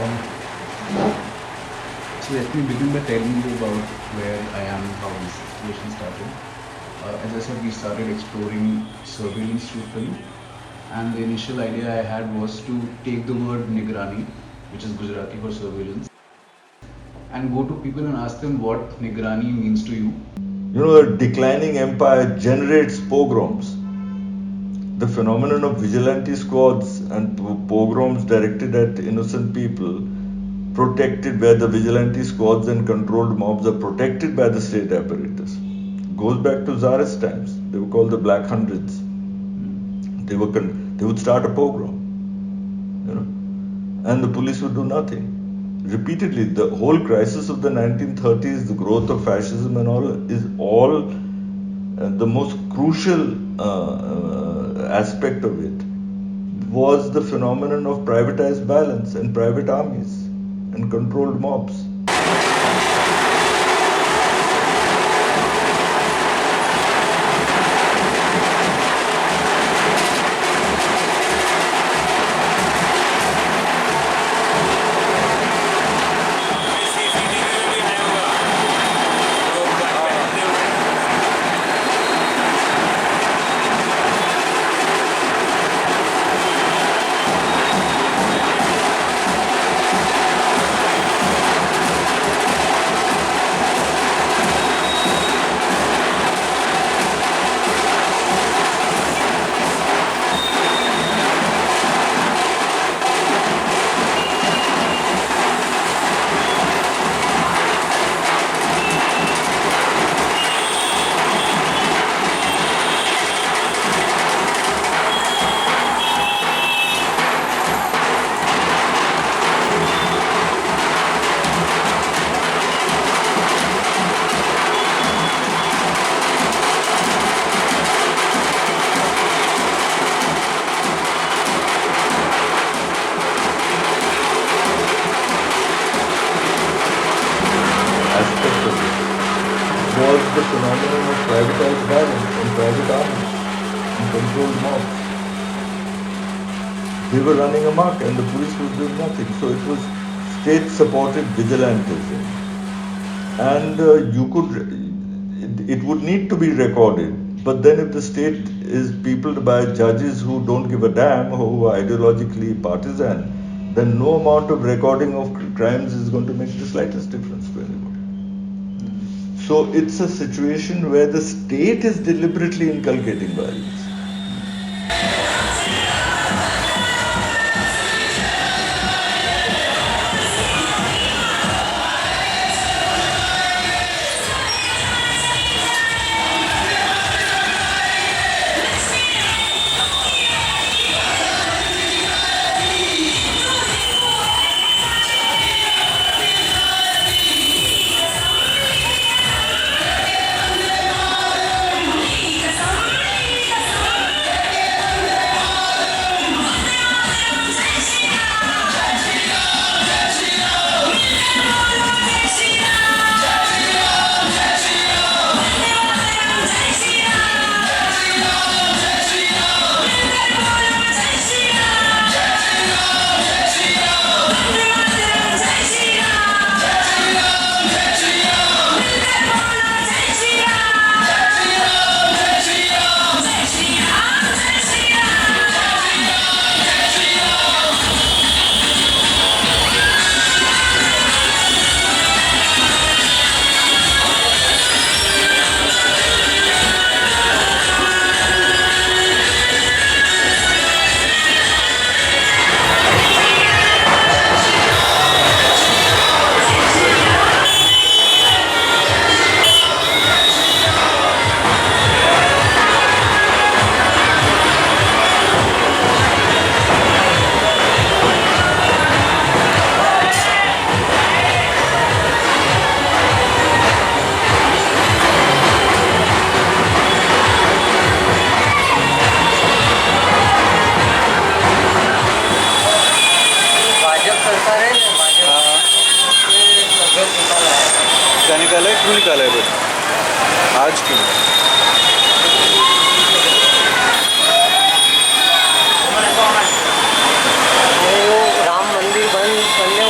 let me begin by telling you about where I am and how this situation started. As I said, we started exploring surveillance through film, and the initial idea I had was to take the word Nigrani, which is Gujarati for surveillance, and go to people and ask them what Nigrani means to you. You know, a declining empire generates pogroms. The phenomenon of vigilante squads and pogroms directed at innocent people, protected where the vigilante squads and controlled mobs are protected by the state apparatus, goes back to Tsarist times. They were called the Black Hundreds. They would start a pogrom, you know, and the police would do nothing. Repeatedly, the whole crisis of the 1930s, the growth of fascism and all, is all the most crucial aspect of it was the phenomenon of privatized violence and private armies and controlled mobs. Was the phenomenon of privatized violence and private armies and controlled mobs. They were running amok and the police was doing nothing. So it was state-supported vigilantism. And it would need to be recorded. But then if the state is peopled by judges who don't give a damn, who are ideologically partisan, then no amount of recording of crimes is going to make the slightest difference to anyone. So it's a situation where the state is deliberately inculcating violence. क्या निकाला है, क्यों निकाला है बस आज क्यों? राम मंदिर बंद करने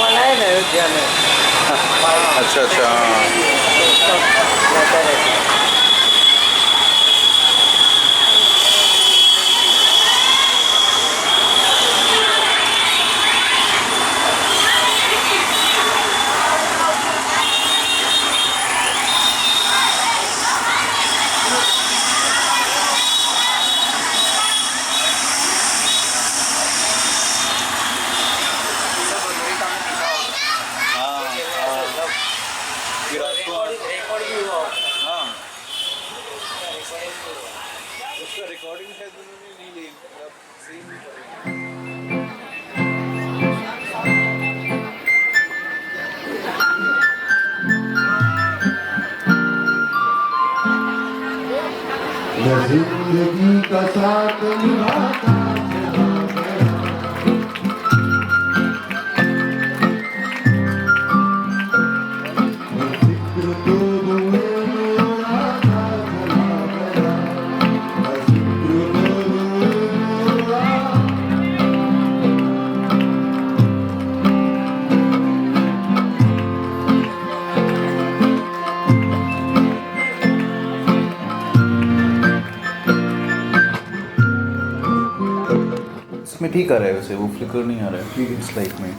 इसमें ठीक आ रहा है वैसे, वो फ्लिकर नहीं आ रहा है इट्स लाइट में।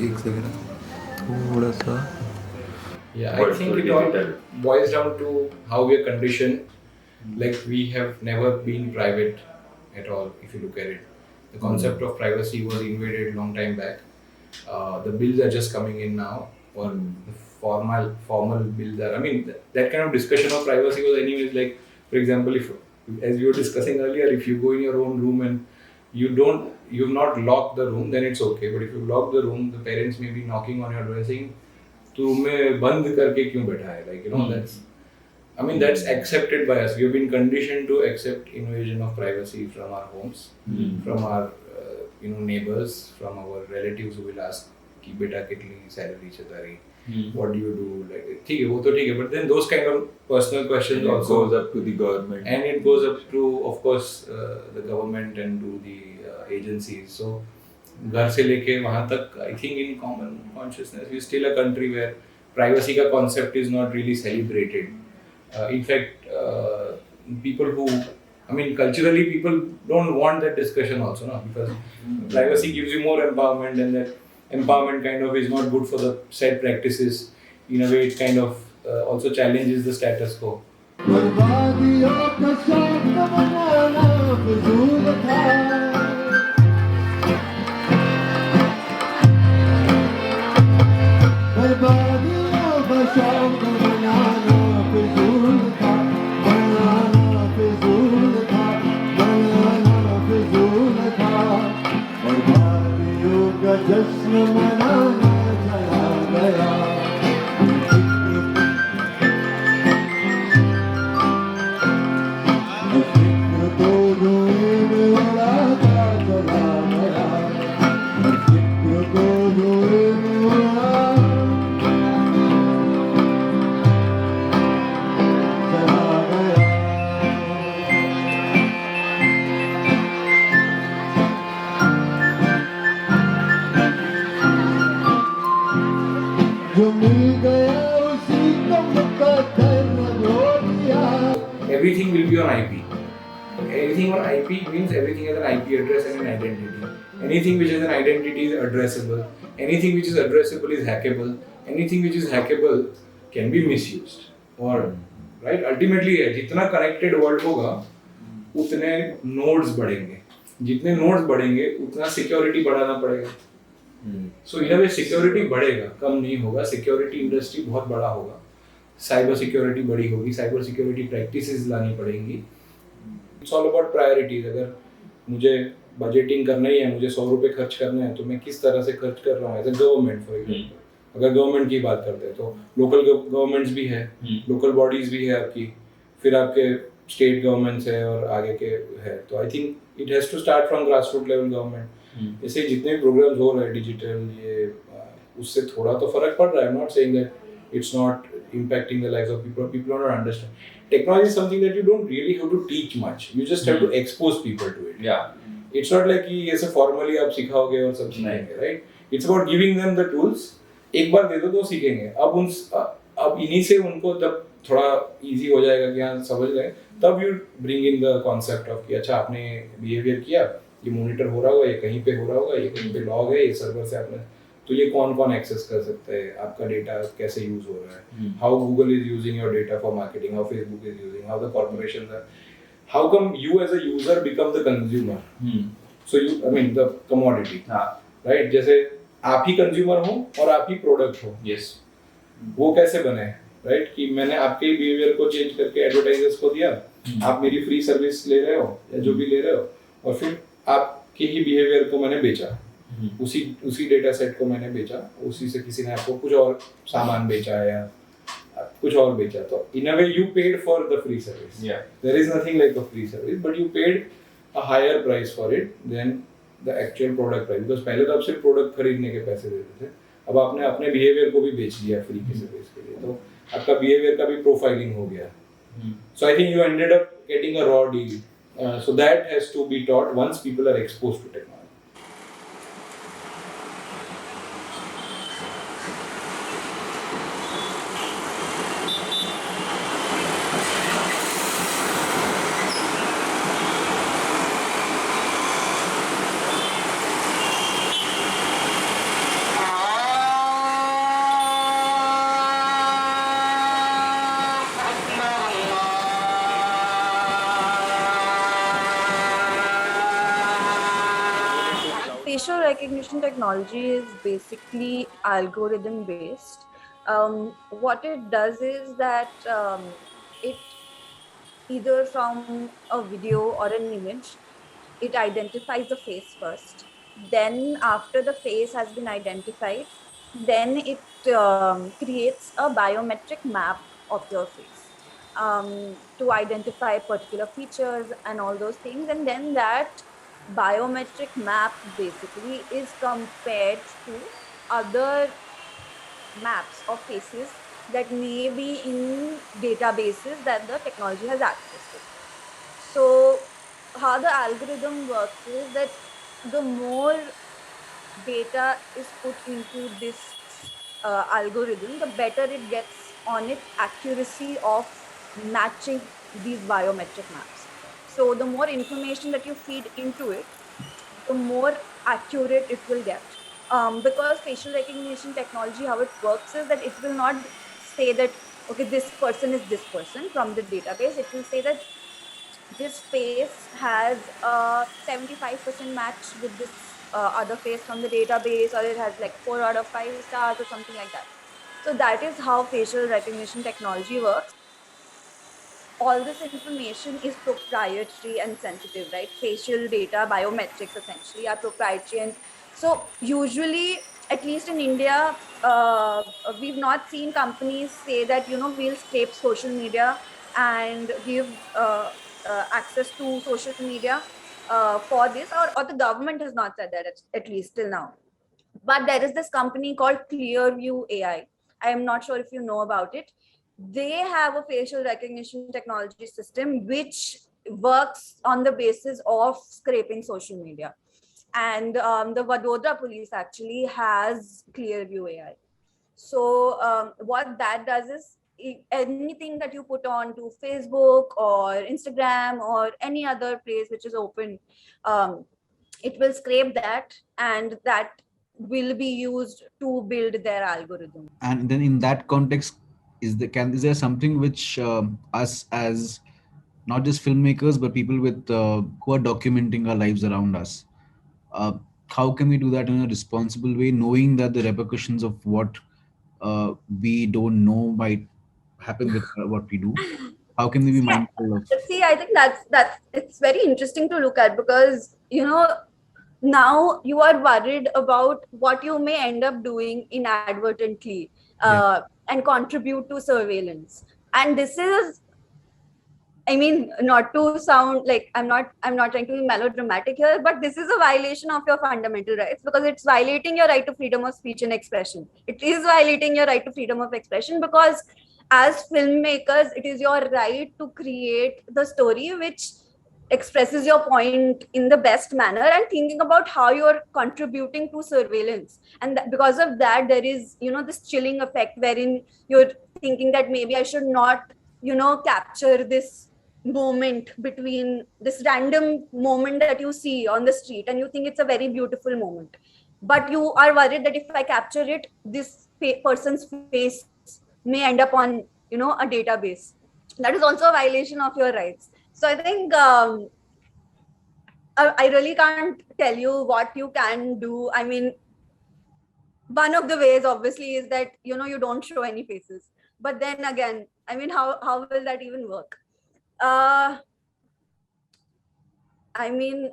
एक सेकंड थोड़ा सा। Yeah, I think it all boils down to how we are conditioned. Like we have never been private at all. If you look at it, the concept of privacy was invaded long time back. The bills are just coming in now, or the formal bills are. I mean, that kind of discussion of privacy was anyways like, for example, if as we were discussing earlier, if you go in your own room and you've not locked the room, then it's okay. But if you lock the room, the parents may be knocking on your door saying, "तू में बंद करके क्यों बैठा है?" Like, you know, that's accepted by us. We have been conditioned to accept invasion of privacy from our homes, from our neighbors, from our relatives who will ask कि बेटा कितनी salary है तुम्हारी, what do you do, like ठीक है वो तो ठीक है, but then those kind of personal questions and also goes up to the government, and it goes up to of course the government and to the agencies. So घर से लेके वहाँ तक, I think in common consciousness we still a country where privacy का concept is not really celebrated. In fact, people who, I mean, culturally people don't want that discussion also, no? Because privacy gives you more empowerment, and that empowerment kind of is not good for the said practices. In a way, it kind of also challenges the status quo. जश्न मनाना चला गया, फिक्र तो धुएं में उड़ाता चला गया, फिक्र तो धुएं में उड़ाता चला गया। Everything will be on IP. Anything on IP means everything has an IP address and an identity. Anything which has an identity is addressable. Anything which is addressable is hackable. Anything which is hackable can be misused. Or right? Ultimately, जितना connected world होगा, उतने nodes बढ़ेंगे. जितने nodes बढ़ेंगे, उतना security बढ़ाना पड़ेगा. So in a way security बढ़ेगा, कम नहीं होगा. Security industry बहुत बड़ा होगा. साइबर सिक्योरिटी बड़ी होगी, साइबर सिक्योरिटी प्रैक्टिसेस लानी पड़ेंगी. It's all about priorities. अगर मुझे बजटिंग करना ही है, मुझे 100 रुपये खर्च करना है, तो मैं किस तरह से खर्च कर रहा हूँ as a government. For example अगर गवर्नमेंट की बात करते हैं तो लोकल गवर्नमेंट्स भी है, लोकल बॉडीज भी है आपकी, फिर आपके स्टेट गवर्नमेंट्स है और आगे के है. तो I think it has to start from grass root level government. जैसे जितने भी प्रोग्राम्स हो रहे हैं डिजिटल, ये उससे थोड़ा तो फर्क पड़ रहा है. I am not saying that it's not impacting the lives of people. People don't understand. Technology is something that you don't really have to teach much. You just have to expose people to it. Yeah. It's not like कि ऐसे formally आप सिखाओगे और सब सीखेंगे, right? It's about giving them the tools. एक बार दे दो तो सीखेंगे. अब इन्हीं से उनको जब थोड़ा easy हो जाएगा कि हाँ समझ गए, तब you bring in the concept of कि अच्छा आपने behavior किया, ये monitor हो रहा होगा, ये कहीं पे हो रहा होगा, ये कहीं पे log है, ये server से आपने, तो ये कौन एक्सेस कर सकता है, आपका डेटा कैसे यूज हो रहा है, how Google is using your data for marketing, how Facebook is using, how the corporations are, how come you as a user become the consumer. So you, I mean the commodity, right? जैसे आप ही कंज्यूमर हो और आप ही प्रोडक्ट हो. यस. वो कैसे बने, राइट? कि मैंने आपके बिहेवियर को चेंज करके एडवर्टाइजर्स को दिया, आप मेरी फ्री सर्विस ले रहे हो या जो भी ले रहे हो, और फिर आपके ही बिहेवियर को मैंने बेचा, उसी डेटा सेट को मैंने बेचा, उसी से किसी ने आपको कुछ और सामान बेचा या कुछ और बेचा. तो in a way you paid for the free service. There is nothing like a free service, but you paid a higher price for it then the actual product price. Because पहले तो आप सिर्फ प्रोडक्ट खरीदने के पैसे देते थे, अब आपने अपने बिहेवियर को भी बेच दिया फ्री की सर्विस के लिए, तो आपका बिहेवियर का भी प्रोफाइलिंग हो गया. So I think you ended up getting a raw deal. So that has to be taught once people are exposed to technology. facial recognition technology is basically algorithm based. What it does is that it either from a video or an image, it identifies the face first. Then after the face has been identified, then it creates a biometric map of your face to identify particular features and all those things. And then that biometric map basically is compared to other maps of faces that may be in databases that the technology has access to. So how the algorithm works is that the more data is put into this algorithm, the better it gets on its accuracy of matching these biometric maps. So the more information that you feed into it, the more accurate it will get. Because facial recognition technology, how it works is that it will not say that, okay, this person is this person from the database. It will say that this face has a 75% match with this other face from the database, or it has like 4 out of 5 stars or something like that. So that is how facial recognition technology works. All this information is proprietary and sensitive, right? Facial data, biometrics essentially are proprietary. And so usually, at least in India, we've not seen companies say that, we'll scrape social media and give access to social media for this, or the government has not said that, at least till now. But there is this company called Clearview AI. I am not sure if you know about it. They have a facial recognition technology system which works on the basis of scraping social media. And the Vadodara police actually has Clearview AI. So what that does is, anything that you put on to Facebook or Instagram or any other place which is open, it will scrape that, and that will be used to build their algorithm. And then in that context, is there something which us as not just filmmakers but people with who are documenting our lives around us, how can we do that in a responsible way, knowing that the repercussions of what we don't know might happen with what we do? How can we be mindful of? See, I think that's it's very interesting to look at, because now you are worried about what you may end up doing inadvertently and contribute to surveillance. And this is, I mean, not to sound like I'm not trying to be melodramatic here, but this is a violation of your fundamental rights, because it's violating your right to freedom of speech and expression. It is violating your right to freedom of expression, because as filmmakers, it is your right to create the story which expresses your point in the best manner, and thinking about how you're contributing to surveillance. And because of that, there is, this chilling effect wherein you're thinking that maybe I should not, capture this moment between this random moment that you see on the street, and you think it's a very beautiful moment, but you are worried that if I capture it, this person's face may end up on, a database. That is also a violation of your rights. So I think I really can't tell you what you can do. I mean, one of the ways obviously is that, you don't show any faces. But then again, I mean, how will that even work? I mean,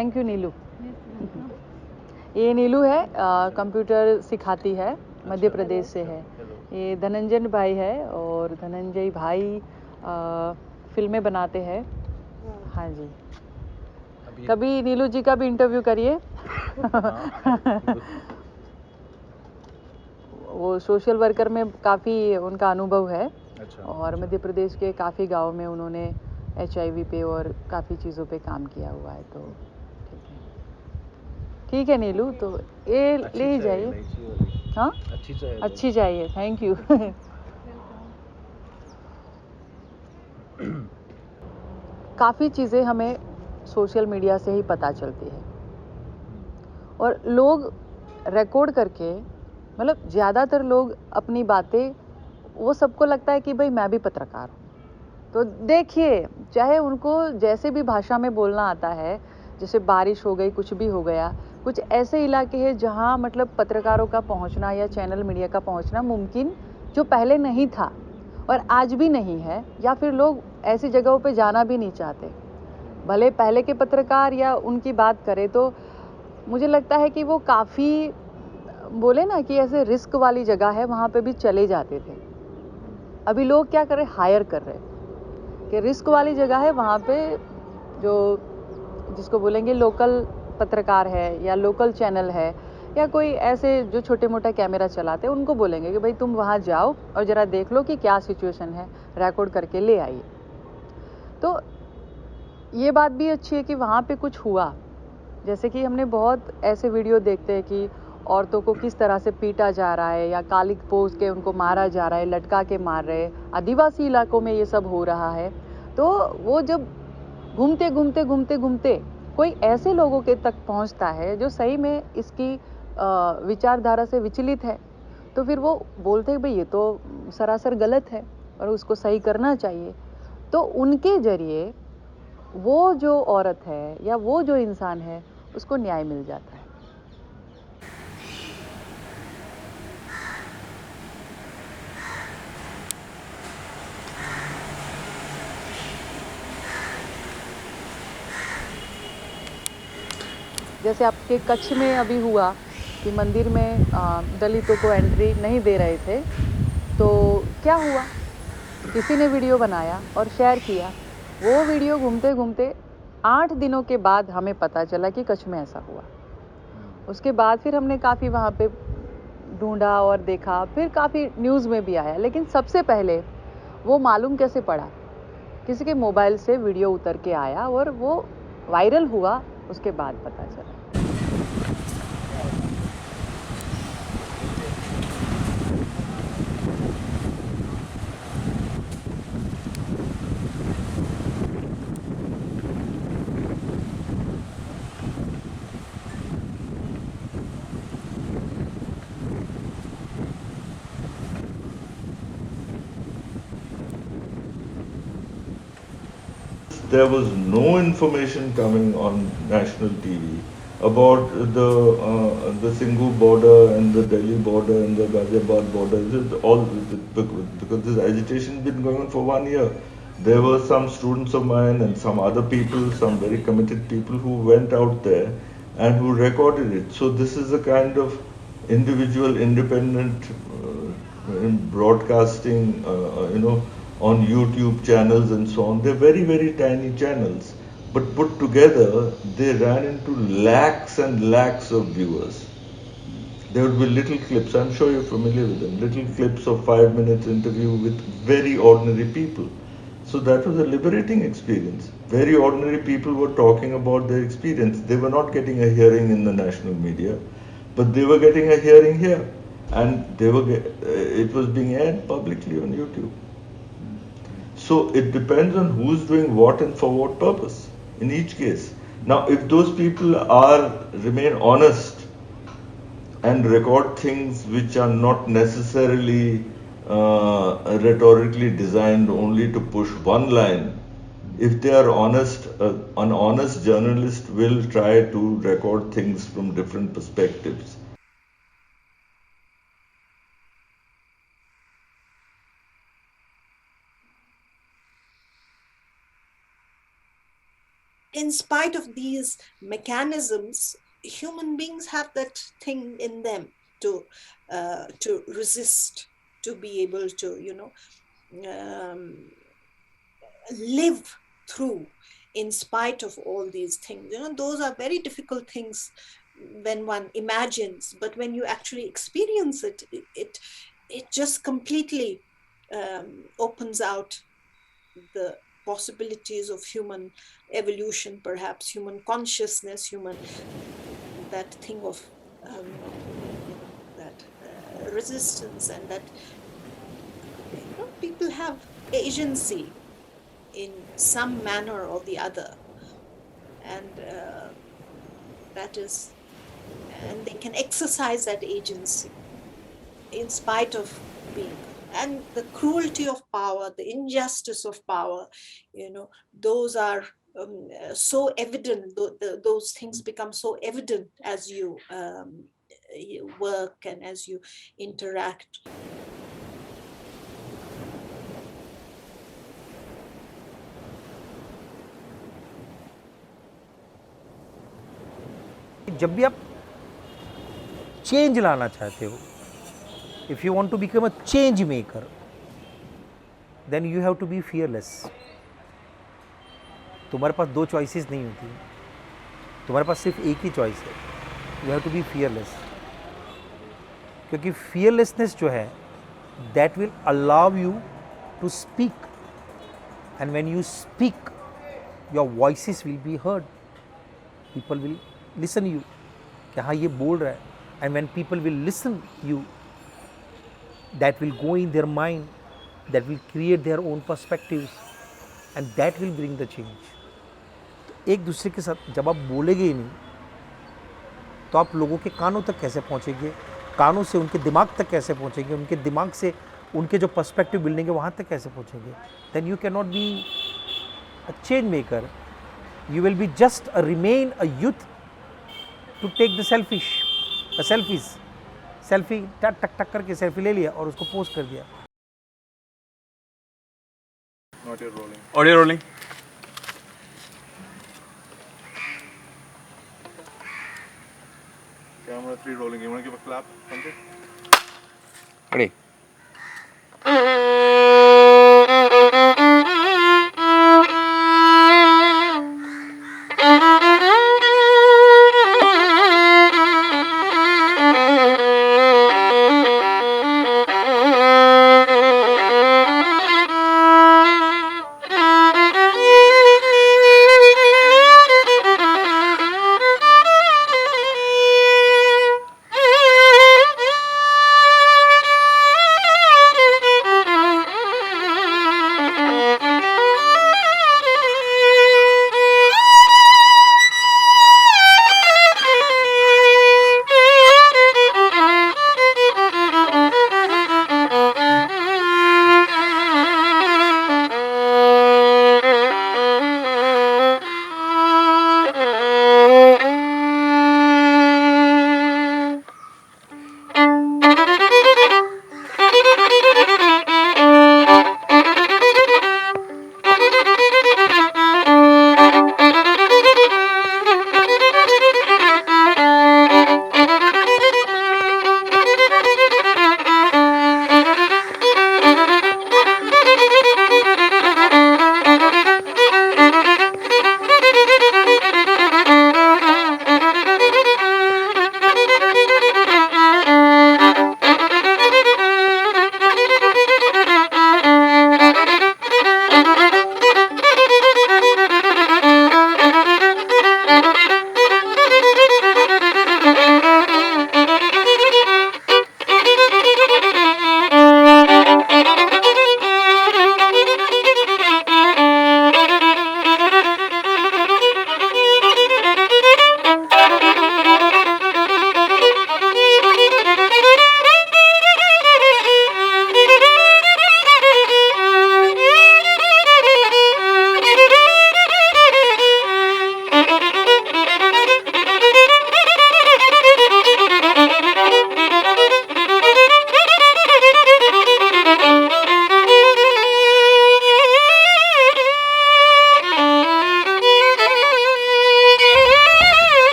thank you Neelu. ये नीलू है, कंप्यूटर सिखाती है, मध्य प्रदेश से है। ये धनंजय भाई है और धनंजय भाई फिल्में बनाते हैं। हाँ जी, कभी नीलू जी का भी इंटरव्यू करिए। वो सोशल वर्कर में काफ़ी उनका अनुभव है। अच्छा। और मध्य प्रदेश के काफ़ी गांव में उन्होंने HIV पे और काफ़ी चीज़ों पे काम किया हुआ है। तो ठीक है नीलू, तो ये ले ही जाइए। हाँ, अच्छी चाहिए। Thank you. काफ़ी चीज़ें हमें सोशल मीडिया से ही पता चलती है और लोग रिकॉर्ड करके, मतलब ज़्यादातर लोग अपनी बातें, वो सबको लगता है कि भाई मैं भी पत्रकार हूँ। तो देखिए, चाहे उनको जैसे भी भाषा में बोलना आता है, जैसे बारिश हो गई, कुछ भी हो गया, कुछ ऐसे इलाके हैं जहाँ मतलब पत्रकारों का पहुँचना या चैनल मीडिया का पहुँचना मुमकिन जो पहले नहीं था और आज भी नहीं है, या फिर लोग ऐसी जगहों पे जाना भी नहीं चाहते। भले पहले के पत्रकार या उनकी बात करें तो मुझे लगता है कि वो काफ़ी, बोले ना कि ऐसे रिस्क वाली जगह है, वहाँ पे भी चले जाते थे। अभी लोग क्या कर रहे, हायर कर रहे कि रिस्क वाली जगह है, वहाँ पे जो जिसको बोलेंगे लोकल पत्रकार है या लोकल चैनल है या कोई ऐसे जो छोटे मोटा कैमरा चलाते हैं, उनको बोलेंगे कि भाई तुम वहाँ जाओ और ज़रा देख लो कि क्या सिचुएशन है, रिकॉर्ड करके ले आइए। तो ये बात भी अच्छी है कि वहाँ पे कुछ हुआ। जैसे कि हमने बहुत ऐसे वीडियो देखते हैं कि औरतों को किस तरह से पीटा जा रहा है या कालिक पोस के उनको मारा जा रहा है, लटका के मार रहे हैं। आदिवासी इलाकों में ये सब हो रहा है। तो वो जब घूमते घूमते घूमते घूमते कोई ऐसे लोगों के तक पहुंचता है जो सही में इसकी विचारधारा से विचलित है, तो फिर वो बोलते हैं भाई ये तो सरासर गलत है और उसको सही करना चाहिए। तो उनके जरिए वो जो औरत है या वो जो इंसान है उसको न्याय मिल जाता है। जैसे आपके कच्छ में अभी हुआ कि मंदिर में दलितों को एंट्री नहीं दे रहे थे, तो क्या हुआ, किसी ने वीडियो बनाया और शेयर किया। वो वीडियो घूमते घूमते 8 दिनों के बाद हमें पता चला कि कच्छ में ऐसा हुआ। उसके बाद फिर हमने काफ़ी वहाँ पे ढूंढा और देखा, फिर काफ़ी न्यूज़ में भी आया। लेकिन सबसे पहले वो मालूम कैसे पड़ा, किसी के मोबाइल से वीडियो उतर के आया और वो वायरल हुआ, उसके बाद पता चला। There was no information coming on national TV about the Singhu border and the Delhi border and the Ghaziabad border. All because this agitation has been going on for 1 year. There were some students of mine and some other people, some very committed people who went out there and who recorded it. So this is a kind of individual, independent broadcasting, on YouTube channels and so on. They're very, very tiny channels, but put together, they ran into lakhs and lakhs of viewers. There would be little clips, I'm sure you're familiar with them, little clips of 5 minutes interview with very ordinary people. So that was a liberating experience. Very ordinary people were talking about their experience. They were not getting a hearing in the national media, but they were getting a hearing here. And it was being aired publicly on YouTube. So it depends on who's doing what and for what purpose in each case. Now, if those people remain honest and record things which are not necessarily rhetorically designed only to push one line, if they are honest, an honest journalist will try to record things from different perspectives. In in spite of these mechanisms, human beings have that thing in them to resist, to be able to, live through in spite of all these things. Those are very difficult things when one imagines, but when you actually experience it, it just completely opens out the possibilities of human evolution, perhaps human consciousness, that thing of that resistance, and that people have agency in some manner or the other, and and they can exercise that agency in spite of being. And the cruelty of power, the injustice of power, those are so evident. Those things become so evident as you work and as you interact. जब भी आप चेंज लाना चाहते हो, if you want to become a change maker, then you have to be fearless. तुम्हारे पास दो चॉइसेस नहीं होती, तुम्हारे पास सिर्फ एक ही चॉइस है, you have to be fearless. क्योंकि fearlessness जो है, that will allow you to speak, and when you speak, your voices will be heard. People will listen you कि हाँ ये बोल रहा है, and when people will listen you, that will go in their mind, that will create their own perspectives, and that will bring the change. तो एक दूसरे के साथ जब आप बोलेंगे ही नहीं, तो आप लोगों के कानों तक कैसे पहुँचेंगे, कानों से उनके दिमाग तक कैसे पहुँचेंगे, उनके दिमाग से उनके जो पर्सपेक्टिव बिल्डिंग है वहाँ तक कैसे पहुँचेंगे. Then you cannot be a change maker. You will be just remain a youth to take the selfies. Selfie टक टक टक करके सेल्फी ले लिया और उसको पोस्ट कर दिया. Audio rolling. Camera 3 rolling. You want to give a clap? Ready.